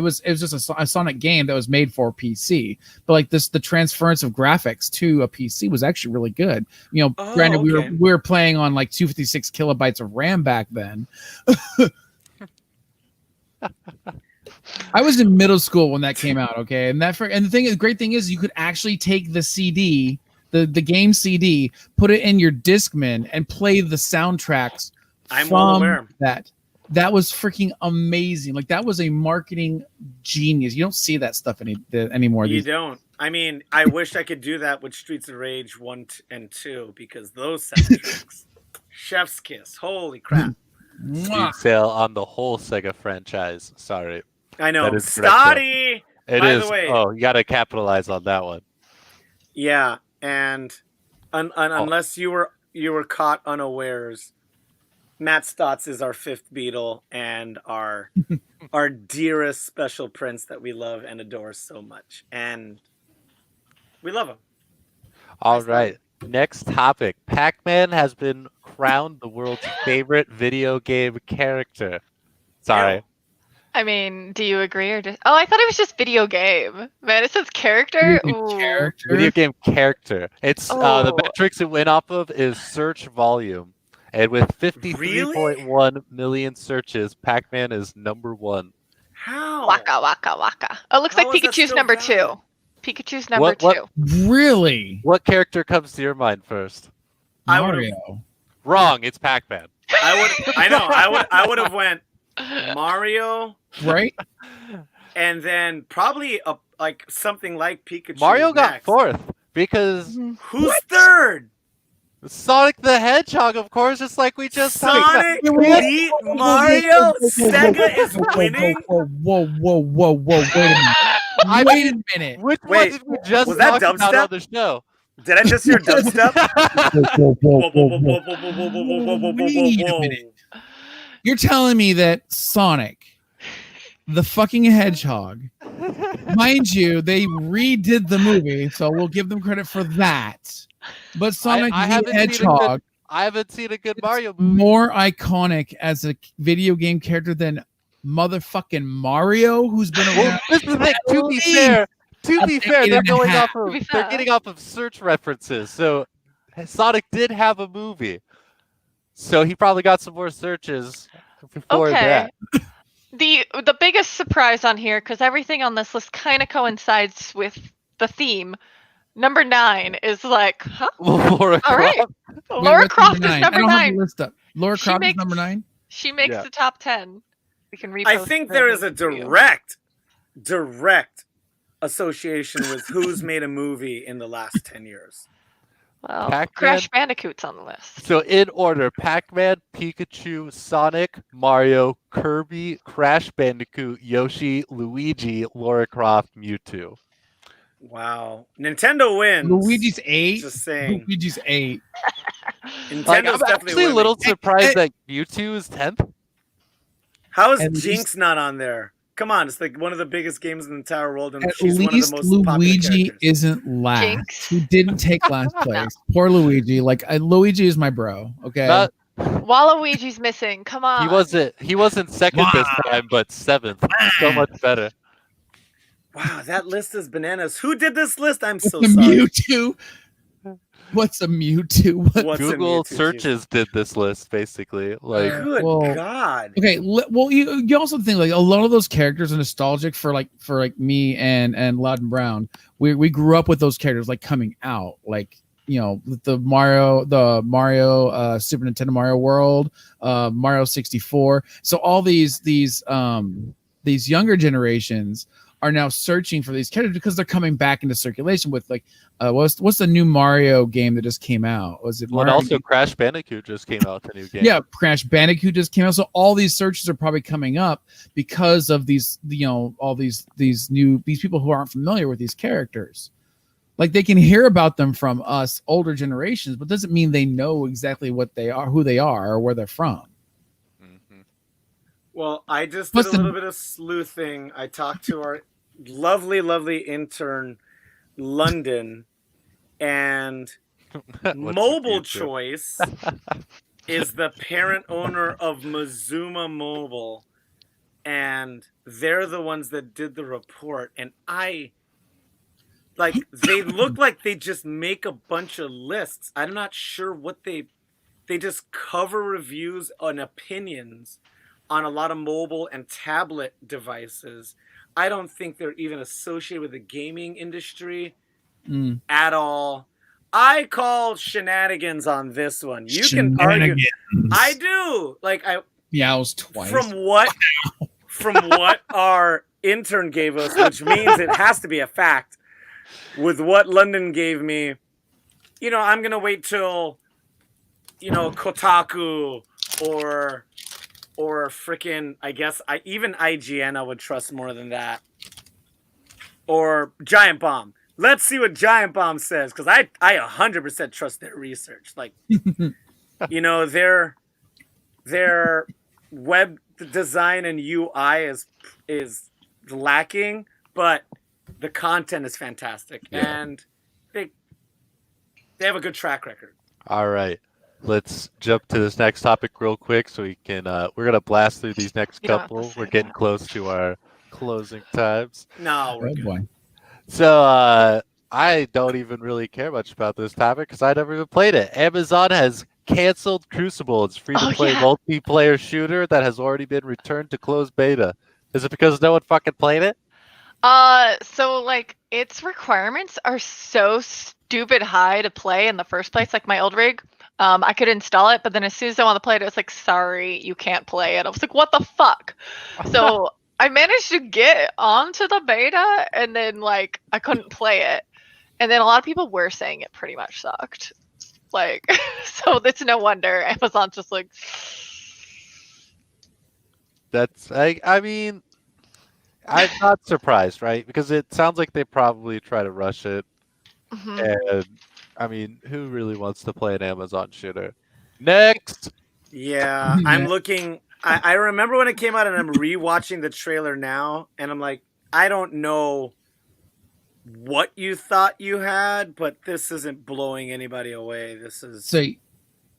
was just a Sonic game that was made for PC, but like the transference of graphics to a PC was actually really good. Oh, Granted, okay. we were playing on like 256 kilobytes of RAM back then. I was in middle school when that came out, okay, and the great thing is you could actually take the CD, the game CD, put it in your Discman, and play the soundtracks. I'm well from aware. That was freaking amazing. Like that was a marketing genius. You don't see that stuff anymore. You These don't. I mean, I wish I could do that with Streets of Rage 1 and 2, because those soundtracks, chef's kiss. Holy crap. Mwah. Steam sale on the whole Sega franchise. Sorry. I know. That is correct, Stoddy! It By is. the way- Oh, you got to capitalize on that one. Yeah, and unless you were caught unawares, Matt Stotts is our 5th Beatle and our dearest special prince that we love and adore so much, and we love him. All Nice right. Next topic. Pac-Man has been crowned the world's favorite video game character. Sorry. Ew. I mean, do you agree or just? Oh, I thought it was just video game. Man, it says character. Ooh. Character. Video game character. It's the Oh. metrics it went off of is search volume. And with 53.1 million searches, Pac-Man is number 1. How? Waka waka waka. Oh, it looks How like is that Pikachu's still number valid? 2. Pikachu's number What- 2. Really? What character comes to your mind first? I would've- Mario. Wrong. It's Pac-Man. I would have went Mario, Right? and then probably like something like Pikachu. Mario got next. 4th because Who's 3rd? Sonic the Hedgehog, of course, just like we just talked about. Sonic beat Mario. Sega is winning. Whoa! Wait a minute. I Wait mean, a minute. Which one Wait, did we just was that talk about dubstep? on the show? Did I just hear dubstep? Wait a minute. You're telling me that Sonic, the fucking Hedgehog, mind you, they redid the movie, so we'll give them credit for that. But Sonic I the haven't seen a good- Hedgehog, I haven't seen a good It's Mario movie. more iconic as a video game character than motherfucking Mario, who's been Well, around. this is the thing. To be At fair, a they're decade and a going half. off of To be they're fair. getting off of search references. So Sonic did have a movie, so he probably got some more searches before Okay. that. The biggest surprise on here, because everything on this list kind of coincides with the theme. Number 9 is like, huh? Laura All right. Croft. Wait, Laura what's Croft is I number don't have the 9. list up. Laura She Croft is makes- number 9. She makes Yeah. the top 10. We can repost I think her there is a for you. direct association with who's made a movie in the last 10 years. Well, Pac-Man. Crash Bandicoot's on the list. So in order: Pac-Man, Pikachu, Sonic, Mario, Kirby, Crash Bandicoot, Yoshi, Luigi, Laura Croft, Mewtwo. Wow. Nintendo wins. Luigi's 8. Just saying. Luigi's 8. Nintendo's Like, I'm definitely actually a winning. little surprised that Mewtwo is 10th. How is At least- Jinx not on there? Come on, it's like one of the biggest games in the entire world, and At she's one of the least most popular Luigi characters. isn't last. Jinx. He didn't take last place. Poor Luigi. Like Luigi is my bro. Okay. Not, Waluigi's missing. Come on. he wasn't second this time, but seventh. So much better. Wow, that list is bananas. Who did this list? I'm What's so a sorry. Mewtwo? What's a Mewtwo? What? What's a Google Mewtwo, searches did this list basically. Like, Good Well, God. Okay, well, you also think like a lot of those characters are nostalgic for me and loudnbrown. We grew up with those characters like coming out, like the Mario Super Nintendo Mario World, Mario 64. So all these younger generations are now searching for these characters because they're coming back into circulation with like what's the new Mario game that just came out? Was it well, and Mario? also Crash Bandicoot just came out with a new game. Yeah, Crash Bandicoot just came out. So all these searches are probably coming up because of these all these people who aren't familiar with these characters. Like they can hear about them from us older generations, but doesn't mean they know exactly what they are, who they are, or where they're from. Well, I just did a little bit of sleuthing. I talked to our lovely, lovely intern, London, and Mobile Choice is the parent owner of Mazuma Mobile, and they're the ones that did the report. And they look like they just make a bunch of lists. I'm not sure what they just cover reviews and opinions on a lot of mobile and tablet devices. I don't think they're even associated with the gaming industry at all. I call shenanigans on this one. You can argue. I do. I was twice. From what our intern gave us, which means it has to be a fact. With what London gave me, I'm gonna wait till Kotaku or freaking, I guess even IGN I would trust more than that, or Giant Bomb. Let's see what Giant Bomb says, because I 100% trust their research. Their web design and UI is lacking, but the content is fantastic, and they have a good track record. All right. Let's jump to this next topic real quick so we can we're gonna blast through these next couple. We're getting close to our closing times. No, we're good. Boy. So I don't even really care much about this topic because I never even played it. Amazon has canceled Crucible. It's free-to-play multiplayer shooter that has already been returned to closed beta. Is it because no one fucking played it? So its requirements are so stupid high to play in the first place. Like my old rig, I could install it, but then as soon as I want to play it, it was like, sorry, you can't play it. I was like, what the fuck? So I managed to get onto the beta, and then I couldn't play it. And then a lot of people were saying it pretty much sucked. So it's no wonder Amazon's just like. That's I mean, I'm not surprised, right? Because it sounds like they probably try to rush it. And I mean, who really wants to play an Amazon shooter? Next. Yeah, I'm looking. I remember when it came out, and I'm rewatching the trailer now, and I'm like, I don't know what you thought you had, but this isn't blowing anybody away. This is. So,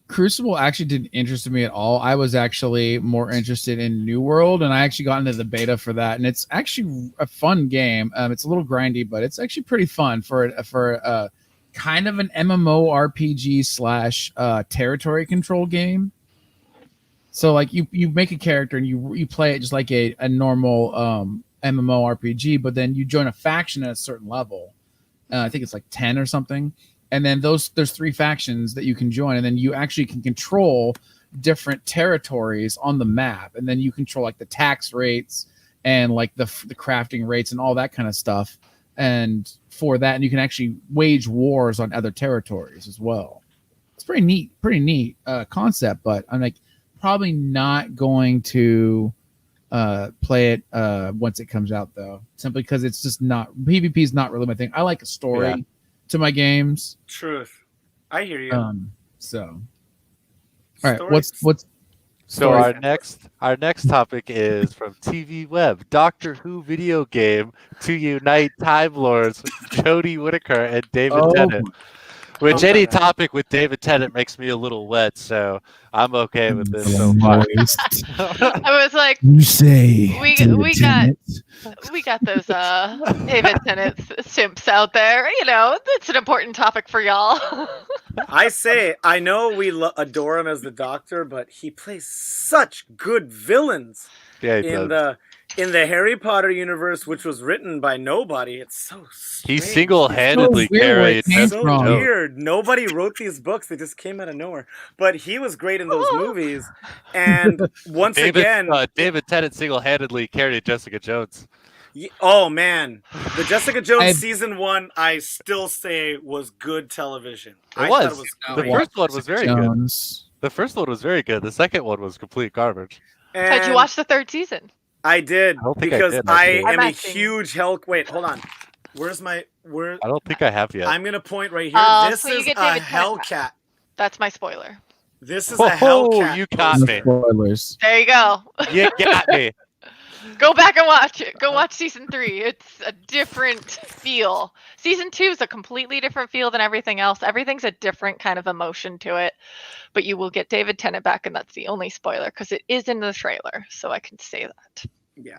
Crucible actually didn't interest me at all. I was actually more interested in New World, and I actually got into the beta for that. And it's actually a fun game. It's a little grindy, but it's actually pretty fun for kind of an MMORPG / territory control game. So you make a character and you play it just like a normal MMORPG, but then you join a faction at a certain level. I think it's 10 or something. And then there's 3 factions that you can join, and then you actually can control different territories on the map, and then you control the tax rates and the crafting rates and all that kind of stuff. And for that, and you can actually wage wars on other territories as well. It's pretty neat concept, but I'm probably not going to play it once it comes out, though, simply because it's just not PvP is not really my thing. I like a story to my games. Truth. I hear you. So all right, what's So Story. our next topic is from TV Web, Doctor Who video game to unite Time Lords, Jodie Whittaker and David Tennant. Which any topic with David Tennant makes me a little wet, so I'm okay with this so far. I was like, You say we got those David Tennant simps out there. You know, it's an important topic for y'all. I know we adore him as the Doctor, but he plays such good villains in the Harry Potter universe, which was written by nobody. It's so strange. He single-handedly carried. It's so weird. Nobody wrote these books; they just came out of nowhere. But he was great in those movies. And once again, David Tennant single-handedly carried Jessica Jones. Oh man, the Jessica Jones season 1, I still say was good television. The first one was very good. The first one was very good. The second one was complete garbage. Did you watch the 3rd season? I did, because I am a huge Hulk. Wait, hold on. Where's my I don't think I have yet. I'm gonna point right here. This is a Hellcat. That's my spoiler. This is a Hellcat. You got me. Spoilers. There you go. You got me. Go back and watch it. Go watch season 3. It's a different feel. Season 2 is a completely different feel than everything else. Everything's a different kind of emotion to it. But you will get David Tennant back, and that's the only spoiler because it is in the trailer, so I can say that. Yeah.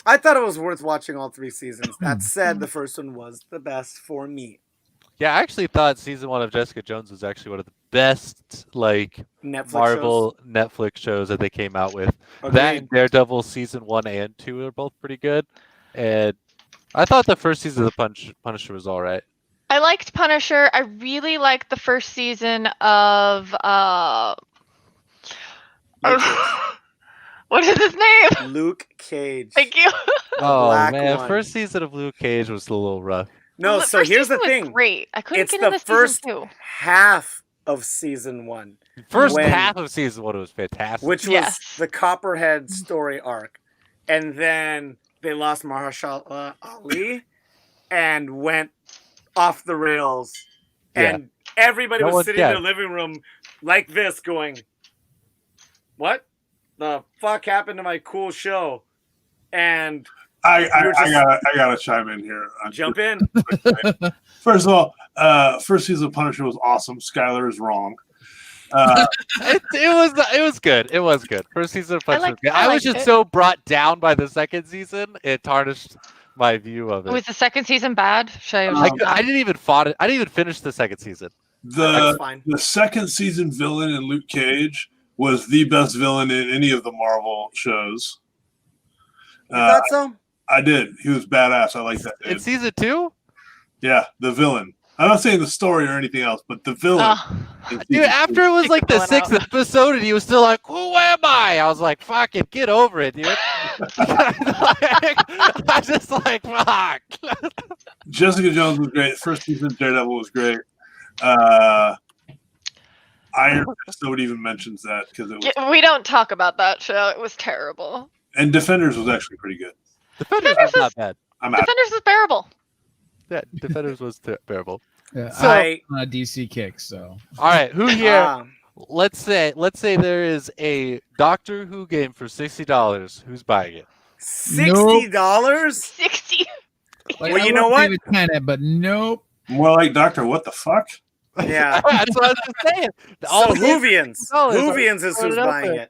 I thought it was worth watching all 3 seasons. That said, the first one was the best for me. Yeah, I actually thought season 1 of Jessica Jones was actually one of the best Marvel Netflix shows that they came out with. Agreed. That and Daredevil season 1 and 2 are both pretty good. And I thought the first season of the Punisher was all right. I liked Punisher. I really liked the first season of what is his name? Luke Cage. Thank you. Oh man, first season of Luke Cage was a little rough. No, so here's the thing. Great. I couldn't it's get into the first season 2. half of season 1. First half of season 1 was fantastic. Which was the Copperhead story arc. And then they lost Mahershala Ali and went off the rails. And everybody was sitting in their living room like this going, what the fuck happened to my cool show? And I gotta chime in here. Jump in. First of all, first season of Punisher was awesome. Skylar is wrong. It was good. It was good. First season of Punisher was good. I was just so brought down by the second season, it tarnished my view of it. Was the second season bad? I didn't even finish the second season. The second season villain in Luke Cage was the best villain in any of the Marvel shows. You thought so? I did. He was badass. I like that dude. In season 2? Yeah, the villain. I'm not saying the story or anything else, but the villain. Dude, after it was like the 6th episode and he was still like, who am I? I was like, fuck it, get over it, dude. I just like, fuck. Jessica Jones was great. First season Daredevil was great. Iron Fist, nobody even mentions that because it was. We don't talk about that show. It was terrible. And Defenders was actually pretty good. Defenders was not bad. Defenders was bearable. Yeah, Defenders was bearable. Yeah, so, I'm on a DC kick, so. All right, who here? Let's say there is a Doctor Who game for $60. Who's buying it? $60? Nope. 60. Well, you know what? But nope. More like Doctor What the fuck? Yeah. That's what I was just saying. So Whovians is who's buying it.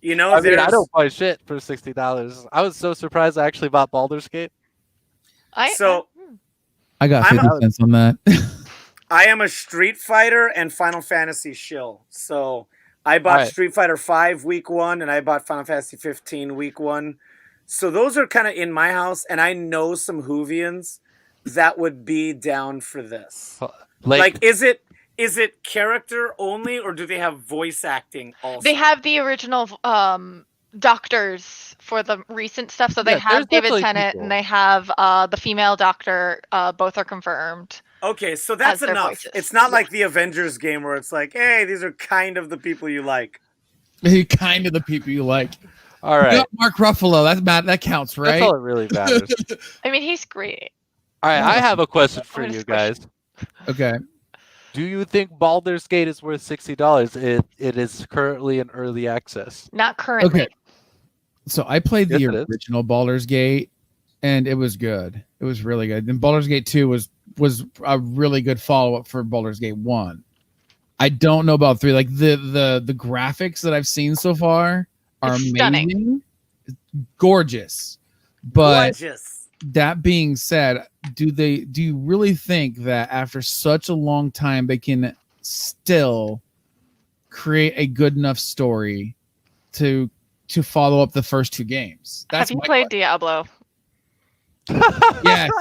You know, I mean, I don't buy shit for $60. I was so surprised I actually bought Baldur's Gate. I got 50 cents on that. I am a Street Fighter and Final Fantasy shill. So I bought Street Fighter 5 week 1 and I bought Final Fantasy 15 week 1. So those are kind of in my house, and I know some Whovians that would be down for this. Like is it character only, or do they have voice acting also? They have the original doctors for the recent stuff. So they have David Tennant and they have the female doctor. Both are confirmed. Okay, so that's enough. Voices. It's not like the Avengers game where it's like, hey, these are kind of the people you like. Kind of the people you like. All right. You got Mark Ruffalo. That counts, right? That's all it really matters. I mean, he's great. All right, I have a question for you guys. Okay. Do you think Baldur's Gate is worth $60? It is currently in early access. Not currently. Okay. So I played Yes, the it is. original Baldur's Gate, and it was good. It was really good. Then Baldur's Gate 2 was a really good follow-up for Baldur's Gate 1. I don't know about 3. Like the graphics that I've seen so far are It's stunning. amazing. Gorgeous. But Gorgeous. that being said, do you really think that after such a long time they can still create a good enough story to follow up the first 2 games? Have you my played Diablo? Yes,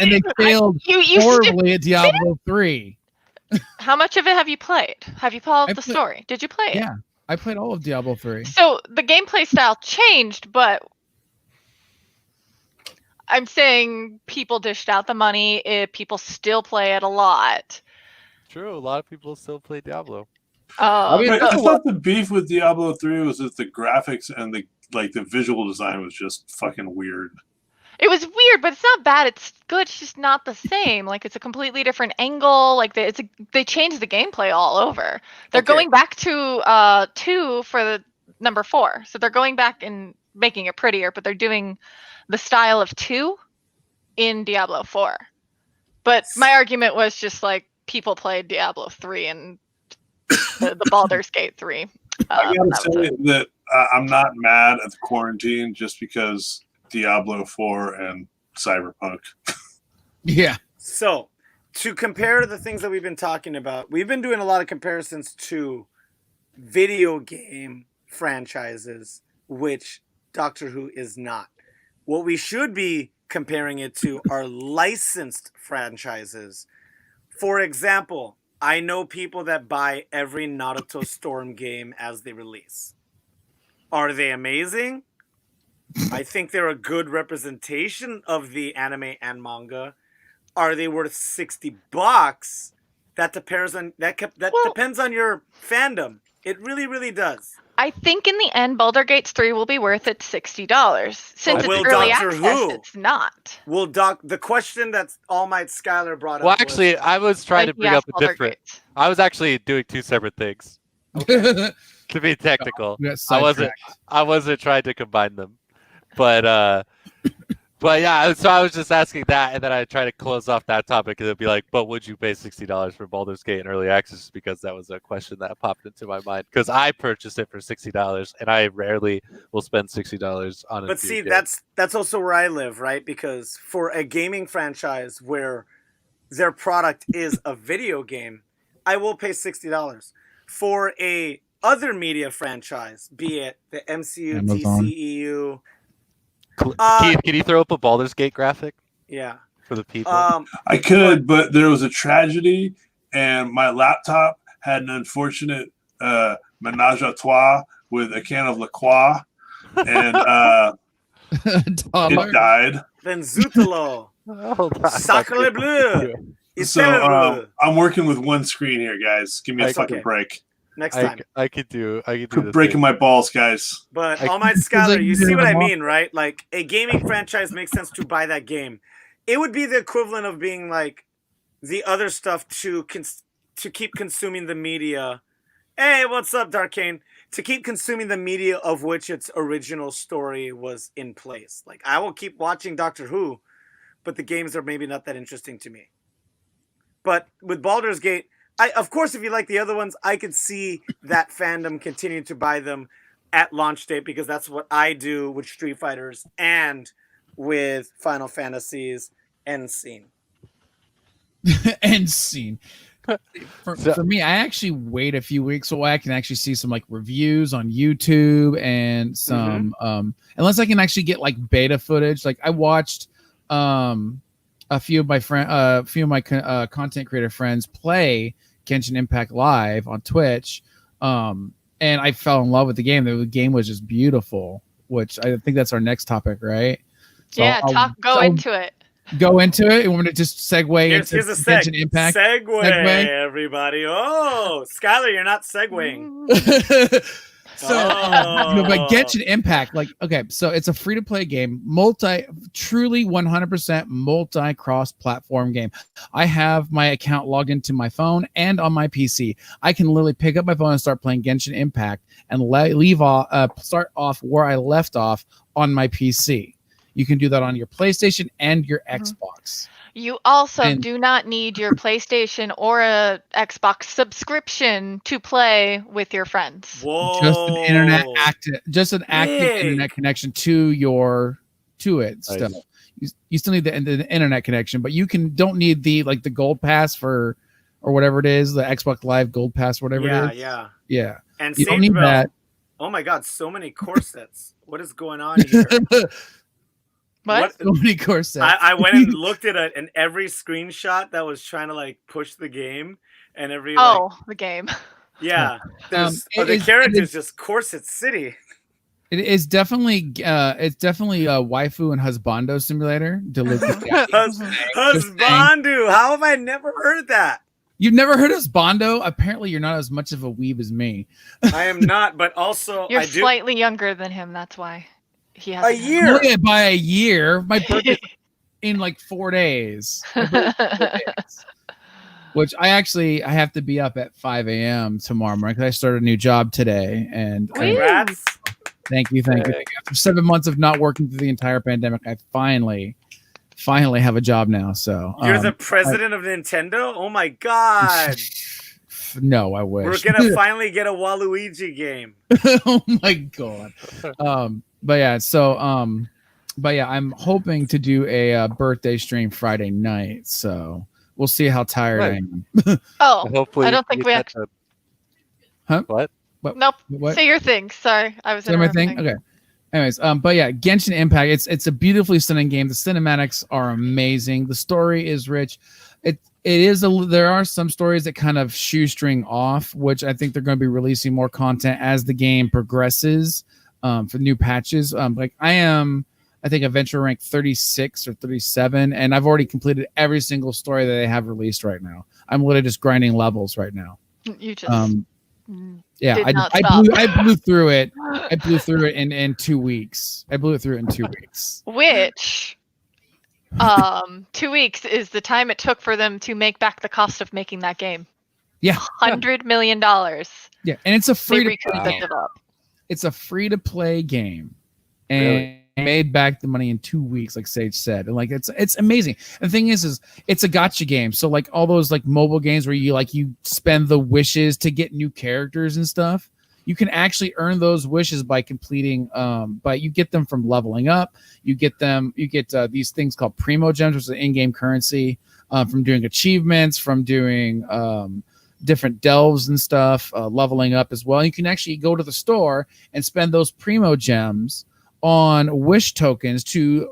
and they failed You horribly at Diablo 3. How much of it have you played? Have you followed I the played- story? Did you play it? Yeah, I played all of Diablo 3. So the gameplay style changed, but I'm saying people dished out the money. People still play it a lot. True, a lot of people still play Diablo. I mean, Wait, that's I a thought the beef with Diablo 3 was that the graphics and the visual design was just fucking weird. It was weird, but it's not bad. It's good. It's just not the same. Like it's a completely different angle. Like they changed the gameplay all over. They're Okay. going back to 2 for the number 4. So they're going back and making it prettier, but they're doing the style of 2 in Diablo 4. But my argument was just like people played Diablo 3 and the Baldur's Gate 3. I that gotta was say it. that I'm not mad at the quarantine just because Diablo 4 and Cyberpunk. Yeah. So, to compare the things that we've been talking about, we've been doing a lot of comparisons to video game franchises, which Doctor Who is not. What we should be comparing it to are licensed franchises. For example, I know people that buy every Naruto Storm game as they release. Are they amazing? I think they're a good representation of the anime and manga. Are they worth $60? That depends on depends on your fandom. It really, really does. I think in the end, Baldur's Gate 3 will be worth its $60. Since Will it's early Doctor access, Who? it's not. Well, the question that All Might Skylar brought Well, up actually, was, I was trying to bring yes, up a Baldur's different. Gate. I was actually doing 2 separate things. To be technical, We got I wasn't trying to combine them, but yeah. So I was just asking that, and then I try to close off that topic, and it'd be like, but would you pay $60 for Baldur's Gate in early access? Because that was a question that popped into my mind. Because I purchased it for $60, and I rarely will spend $60 on it. But see, that's also where I live, right? Because for a gaming franchise where their product is a video game, I will pay $60. For a other media franchise, be it the MCU, Amazon. DCEU, Keith, can you throw up a Baldur's Gate graphic yeah. for the people? I could, but there was a tragedy, and my laptop had an unfortunate menage a trois with a can of La Croix, and it died. Then Zutalo, Sacre Bleu, So Bleu. I'm working with one screen here, guys. Give me a Okay. fucking break. Next time. I could do. Quit the breaking thing. my balls, guys. But I- All Might It's Skylar, like you you see did what I them all. mean, right? Like a gaming franchise makes sense to buy that game. It would be the equivalent of being like the other stuff to keep consuming the media. Hey, what's up, Darkane? To keep consuming the media of which its original story was in place. Like I will keep watching Doctor Who, but the games are maybe not that interesting to me. But with Baldur's Gate, of course, if you like the other ones, I could see that fandom continuing to buy them at launch date because that's what I do with Street Fighters and with Final Fantasies End Scene. End scene. For So- me, I actually wait a few weeks so I can actually see some like reviews on YouTube and some unless I can actually get like beta footage. Like I watched a few of my content creator friends play Genshin Impact Live on Twitch, and I fell in love with the game. The game was just beautiful, which I think that's our next topic, right? So Yeah, go into it. Go into it. You want me to just segue Here's into a seg. Genshin Impact? Segue, Segue? everybody. Oh, Skylar, you're not segueing. So, no, but Genshin Impact, like, okay, so it's a free-to-play game, truly 100% multi-cross-platform game. I have my account logged into my phone and on my PC. I can literally pick up my phone and start playing Genshin Impact and start off where I left off on my PC. You can do that on your PlayStation and your Xbox. You also do not need your PlayStation or a Xbox subscription to play with your friends. Whoa. Just an active internet connection to it still. Nice. You still need the internet connection, but you don't need the gold pass or whatever it is, the Xbox Live Gold Pass, whatever it is. Yeah. And you don't need that. Oh my God, so many corsets. What is going on here? What? So many corsets. I went and looked at it, and every screenshot that was trying to push the game, and the game. Yeah, the characters just corset city. It is definitely a waifu and husbando simulator. Husbando. How have I never heard that? You've never heard of husbando? Apparently, you're not as much of a weeb as me. I am not, but also you're slightly younger than him. That's why. He has a year. By a year. My birthday in 4 days. Which I have to be up at 5 a.m. tomorrow morning because I started a new job today. And congrats. Thank you. After 7 months of not working through the entire pandemic, I finally have a job now. So you're the president of Nintendo? Oh my God. No, I wish. We're gonna finally get a Waluigi game. Oh my God. But yeah, I'm hoping to do a birthday stream Friday night. So we'll see how tired I am. Hopefully, I don't think we actually. Huh? What? Nope. What? Say your thing. Sorry, I was. Say my thing. Okay. Anyways, but yeah, Genshin Impact. It's a beautifully stunning game. The cinematics are amazing. The story is rich. There are some stories that kind of shoestring off, which I think they're going to be releasing more content as the game progresses. For new patches. I think adventure rank 36 or 37, and I've already completed every single story that they have released right now. I'm literally just grinding levels right now. You just I blew through it. I blew through it in 2 weeks. Which 2 weeks is the time it took for them to make back the cost of making that game. Yeah. $100 million. Yeah, and it's a free to play. It's a free-to-play game, and made back the money in 2 weeks, like Sage said. And it's amazing. The thing is it's a gacha game. So all those mobile games where you spend the wishes to get new characters and stuff, you can actually earn those wishes by completing. But you get them from leveling up. You get these things called primo gems, which is an in-game currency, from doing achievements, from doing different delves and stuff, leveling up as well. You can actually go to the store and spend those primo gems on wish tokens to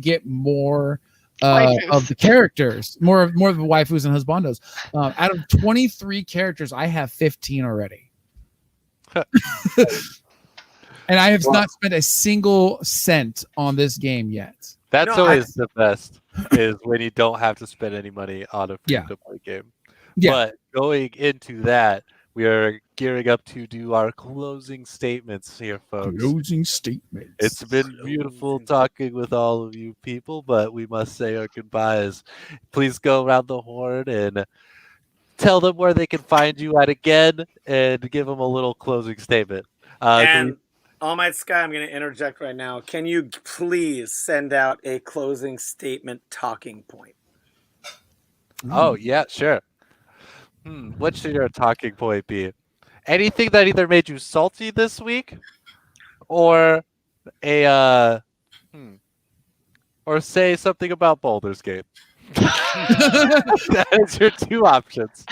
get more of the characters, more of the waifus and husbandos. Out of 23 characters, I have 15 already. And I have not spent a single cent on this game yet. That's always the best, is when you don't have to spend any money on a free-to-play game. Yeah. But going into that, we are gearing up to do our closing statements here, folks. Closing statements. It's been beautiful talking with all of you people, but we must say our goodbyes. Please go around the horn and tell them where they can find you at again, and give them a little closing statement. All Might Sky, I'm going to interject right now. Can you please send out a closing statement talking point? Oh, yeah, sure. What should your talking point be? Anything that either made you salty this week, or or say something about Baldur's Gate. That is your two options.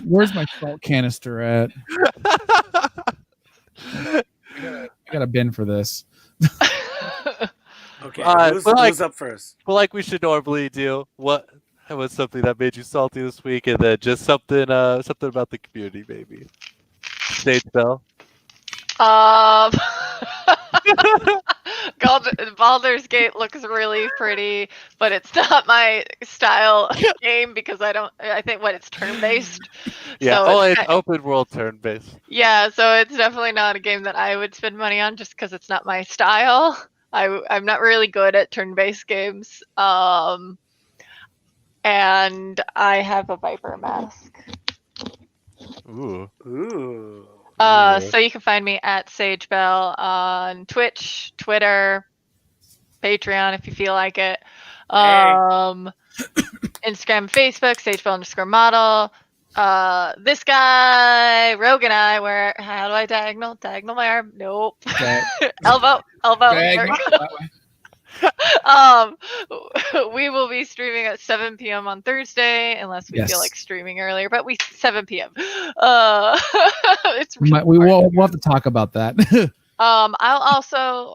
Where's my salt canister at? I got a bin for this. Okay, who's up first? Well, like we should normally do, what was something that made you salty this week, and then just something about the community, maybe. Stage Bell. Baldur's Gate looks really pretty, but it's not my style of game because I think it's turn-based. Yeah. So It's open world turn based. yeah, so it's definitely not a game that I would spend money on just because it's not my style. I'm not really good at turn-based games. And I have a Viper mask. Ooh. Ooh. So you can find me at SageBell on Twitch, Twitter, Patreon if you feel like it. Instagram, Facebook, SageBell_model. This guy, Rogue and I, how do I diagonal? Diagonal where? Nope. Okay. elbow. There we Diagonal. go. We will be streaming at 7 p.m. on Thursday, unless we feel like streaming earlier. But 7 p.m. It's really we'll have to talk about that. I'll also,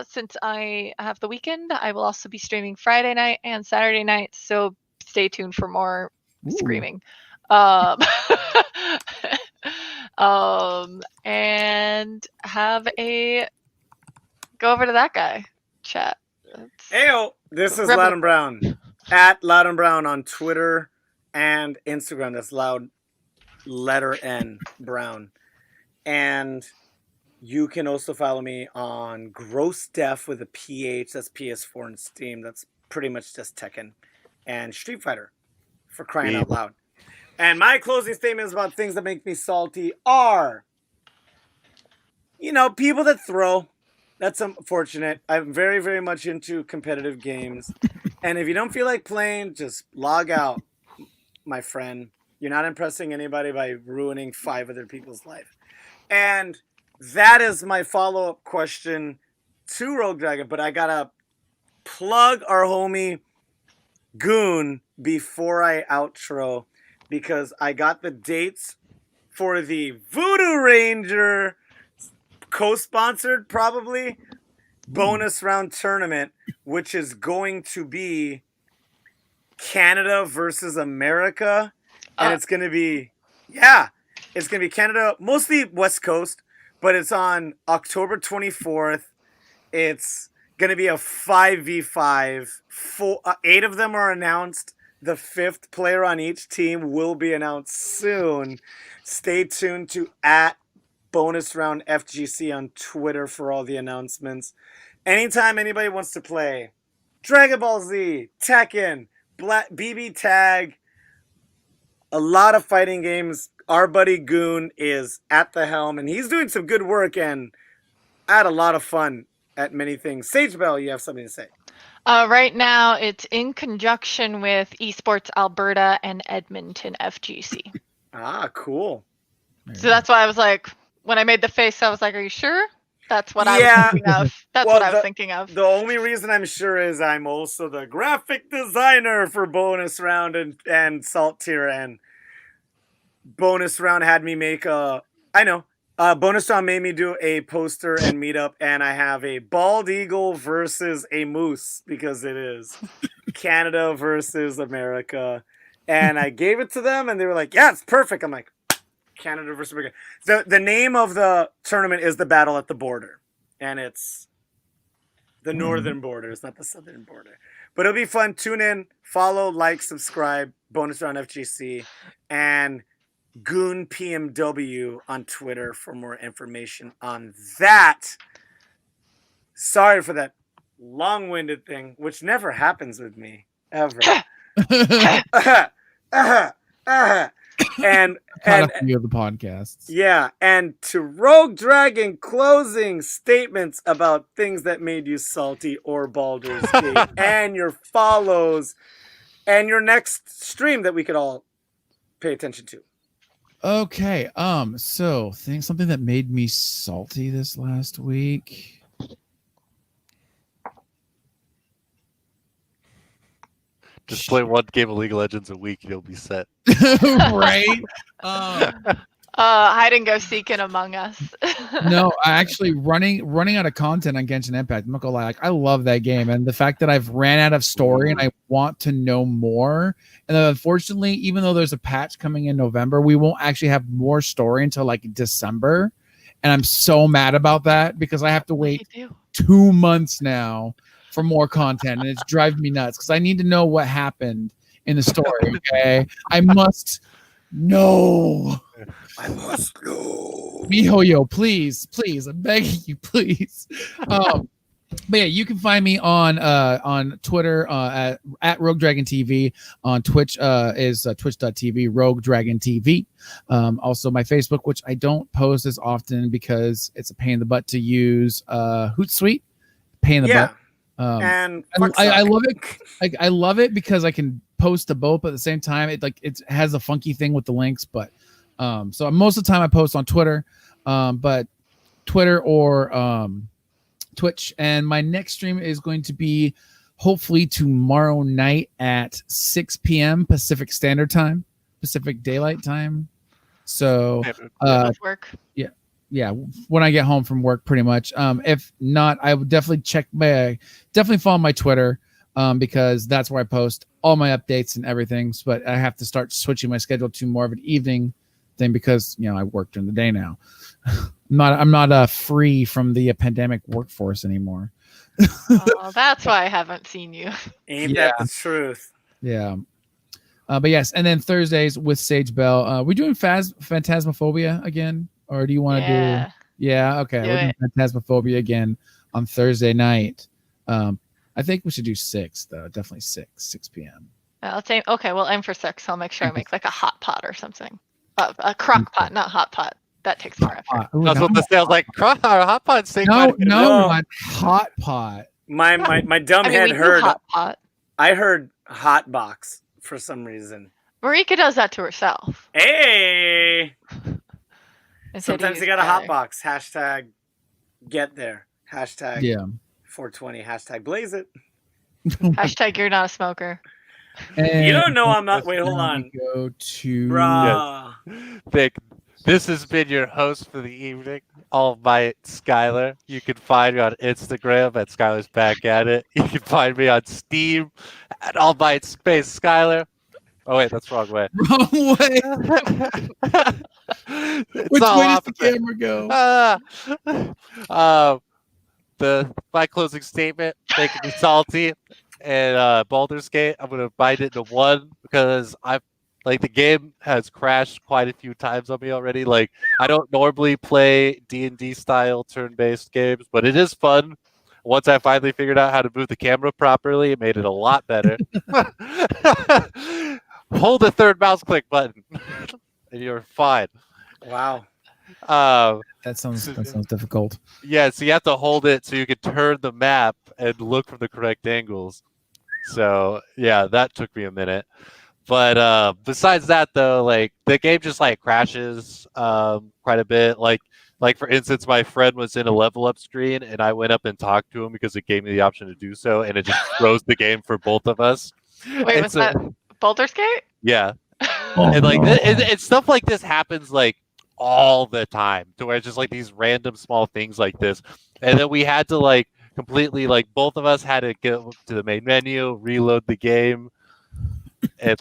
since I have the weekend, I will also be streaming Friday night and Saturday night. So stay tuned for more screaming. And have a go over to that guy chat. Heyo, this is Loud and Brown at Loud and Brown on Twitter and Instagram. That's Loud letter N Brown. And you can also follow me on Gross Def with a PH. That's PS4 and Steam. That's pretty much just Tekken. And Streetfighter, for crying out loud. And my closing statements about things that make me salty are, people that throw. That's unfortunate. I'm very, very much into competitive games. And if you don't feel like playing, just log out, my friend. You're not impressing anybody by ruining 5 other people's life. And that is my follow-up question to Rogue Dragon. But I got to plug our homie Goon before I outro, because I got the dates for the Voodoo Ranger co-sponsored probably bonus round tournament, which is going to be Canada versus America. And it's going to be Canada, mostly West Coast, but it's on October 24th. It's going to be a 5v5. 8 of them are announced. The 5th player on each team will be announced soon. Stay tuned to @Bonus Round FGC on Twitter for all the announcements. Anytime anybody wants to play Dragon Ball Z, Tekken, BB Tag, a lot of fighting games, our buddy Goon is at the helm, and he's doing some good work, and I had a lot of fun at many things. SageBell, you have something to say? Right now, it's in conjunction with Esports Alberta and Edmonton FGC. Cool. So that's why I was like, when I made the face, I was like, are you sure? That's what I was thinking of. That's what I was thinking of. The only reason I'm sure is I'm also the graphic designer for Bonus Round and Salt Tier, and Bonus Round had me make Bonus Round made me do a poster and meetup, and I have a bald eagle versus a moose, because it is Canada versus America. And I gave it to them, and they were like, yeah, it's perfect. I'm like, Canada versus America. The name of the tournament is the Battle at the Border, and it's the northern border. It's not the southern border. But it'll be fun. Tune in, follow, like, subscribe, Bonus Round FGC, and Goon PMW on Twitter for more information on that. Sorry for that long-winded thing, which never happens with me, ever. And a few of the podcasts. Yeah, and to Rogue Dragon, closing statements about things that made you salty or Baldur's Gate, and your follows, and your next stream that we could all pay attention to. Okay. So something that made me salty this last week. Just play one game of League of Legends a week, you'll be set. Right? Hide and go seeking Among Us. No, I actually running out of content on Genshin Impact. I'm not gonna lie, I love that game, and the fact that I've ran out of story and I want to know more. And then unfortunately, even though there's a patch coming in November, we won't actually have more story until like December. And I'm so mad about that because I have to wait 2 months now for more content, and it's driving me nuts because I need to know what happened in the story. Okay, I must know. I must know. MiHoYo, please, I'm begging you, please. But yeah, you can find me on Twitter at RogueDragonTV. On Twitch is twitch.tv RogueDragonTV. Also my Facebook, which I don't post as often because it's a pain in the butt to use. Hootsuite, pain in the butt. And I love it. I love it because I can post to both, but at the same time, it has a funky thing with the links. But so most of the time I post on Twitter, but Twitter or Twitch. And my next stream is going to be hopefully tomorrow night at 6 p.m. Pacific Standard Time, Pacific Daylight Time. So work. Yeah, when I get home from work, pretty much. If not, I would definitely definitely follow my Twitter, because that's where I post all my updates and everything. But I have to start switching my schedule to more of an evening thing because I work during the day now. I'm not free from the pandemic workforce anymore. Oh, that's why I haven't seen you. Ain't that the truth? Yeah. But yes, and then Thursdays with Sage Bell. We're doing Phantasmophobia again, or do you want to do? Yeah, okay. We're doing Phantasmophobia again on Thursday night. I think we should do 6 though. Definitely 6 p.m. Let's aim. Okay, we'll aim for 6. I'll make sure I make like a hot pot or something. A crock pot, not hot pot. That takes forever. That's what this sounds like. Hot pot. No, not hot pot. My dumb head heard hot pot. I heard hot box for some reason. Marika does that to herself. Hey. And Sometimes you got a hot box. Hashtag get there. Hashtag 420. Hashtag blaze it. Hashtag you're not a smoker. And you don't know I'm not. Wait, hold on. Go to Bruh. Vic, this has been your host for the evening, All Might Skylar. You can find me on Instagram at Skylar's Back at It. You can find me on Steam at All Might Space Skylar. Oh wait, that's the wrong way. Wrong way. Which way does the camera go? My closing statement, making me salty, and Baldur's Gate, I'm gonna bind it into 1 because the game has crashed quite a few times on me already. Like, I don't normally play D&D style turn-based games, but it is fun. Once I finally figured out how to move the camera properly, it made it a lot better. Hold the third mouse click button, and you're fine. Wow. That sounds difficult. Yeah, so you have to hold it so you can turn the map and look from the correct angles. So yeah, that took me a minute. But besides that, though, the game just crashes quite a bit. Like for instance, my friend was in a level up screen, and I went up and talked to him because it gave me the option to do so, and it just froze the game for both of us. Wait, was that Baldur's Gate? Yeah. And stuff like this happens all the time, to where it's just these random small things like this, and then we had to completely both of us had to go to the main menu, reload the game, and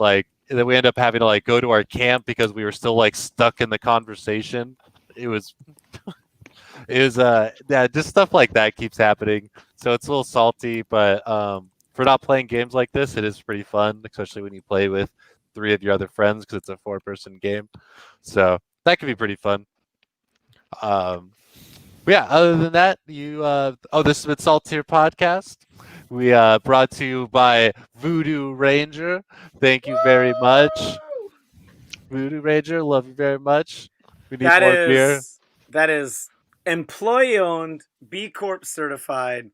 then we end up having to go to our camp because we were still stuck in the conversation. It was just stuff like that keeps happening, so it's a little salty, but for not playing games like this, it is pretty fun, especially when you play with 3 of your other friends, because it's a 4-person game, so that can be pretty fun. Yeah, other than that, this has been Saltier Podcast. We brought to you by Voodoo Ranger. Thank you very much. Voodoo Ranger, love you very much. We need more beer. That is employee owned, B Corp certified,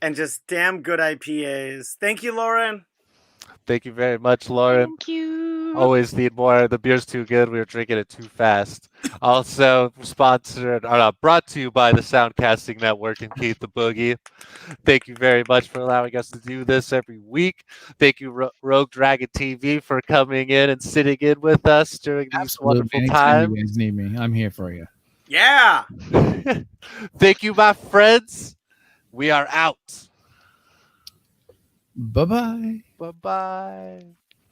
and just damn good IPAs. Thank you, Lauren. Thank you very much, Lauren. Thank you. Always need more. The beer's too good. We were drinking it too fast. Also brought to you by the Soundcasting Network and Keith the Boogie. Thank you very much for allowing us to do this every week. Thank you, Rogue Dragon TV, for coming in and sitting in with us during these wonderful times. You guys need me, I'm here for you. Yeah. Thank you, my friends. We are out. Bye-bye. Bye-bye.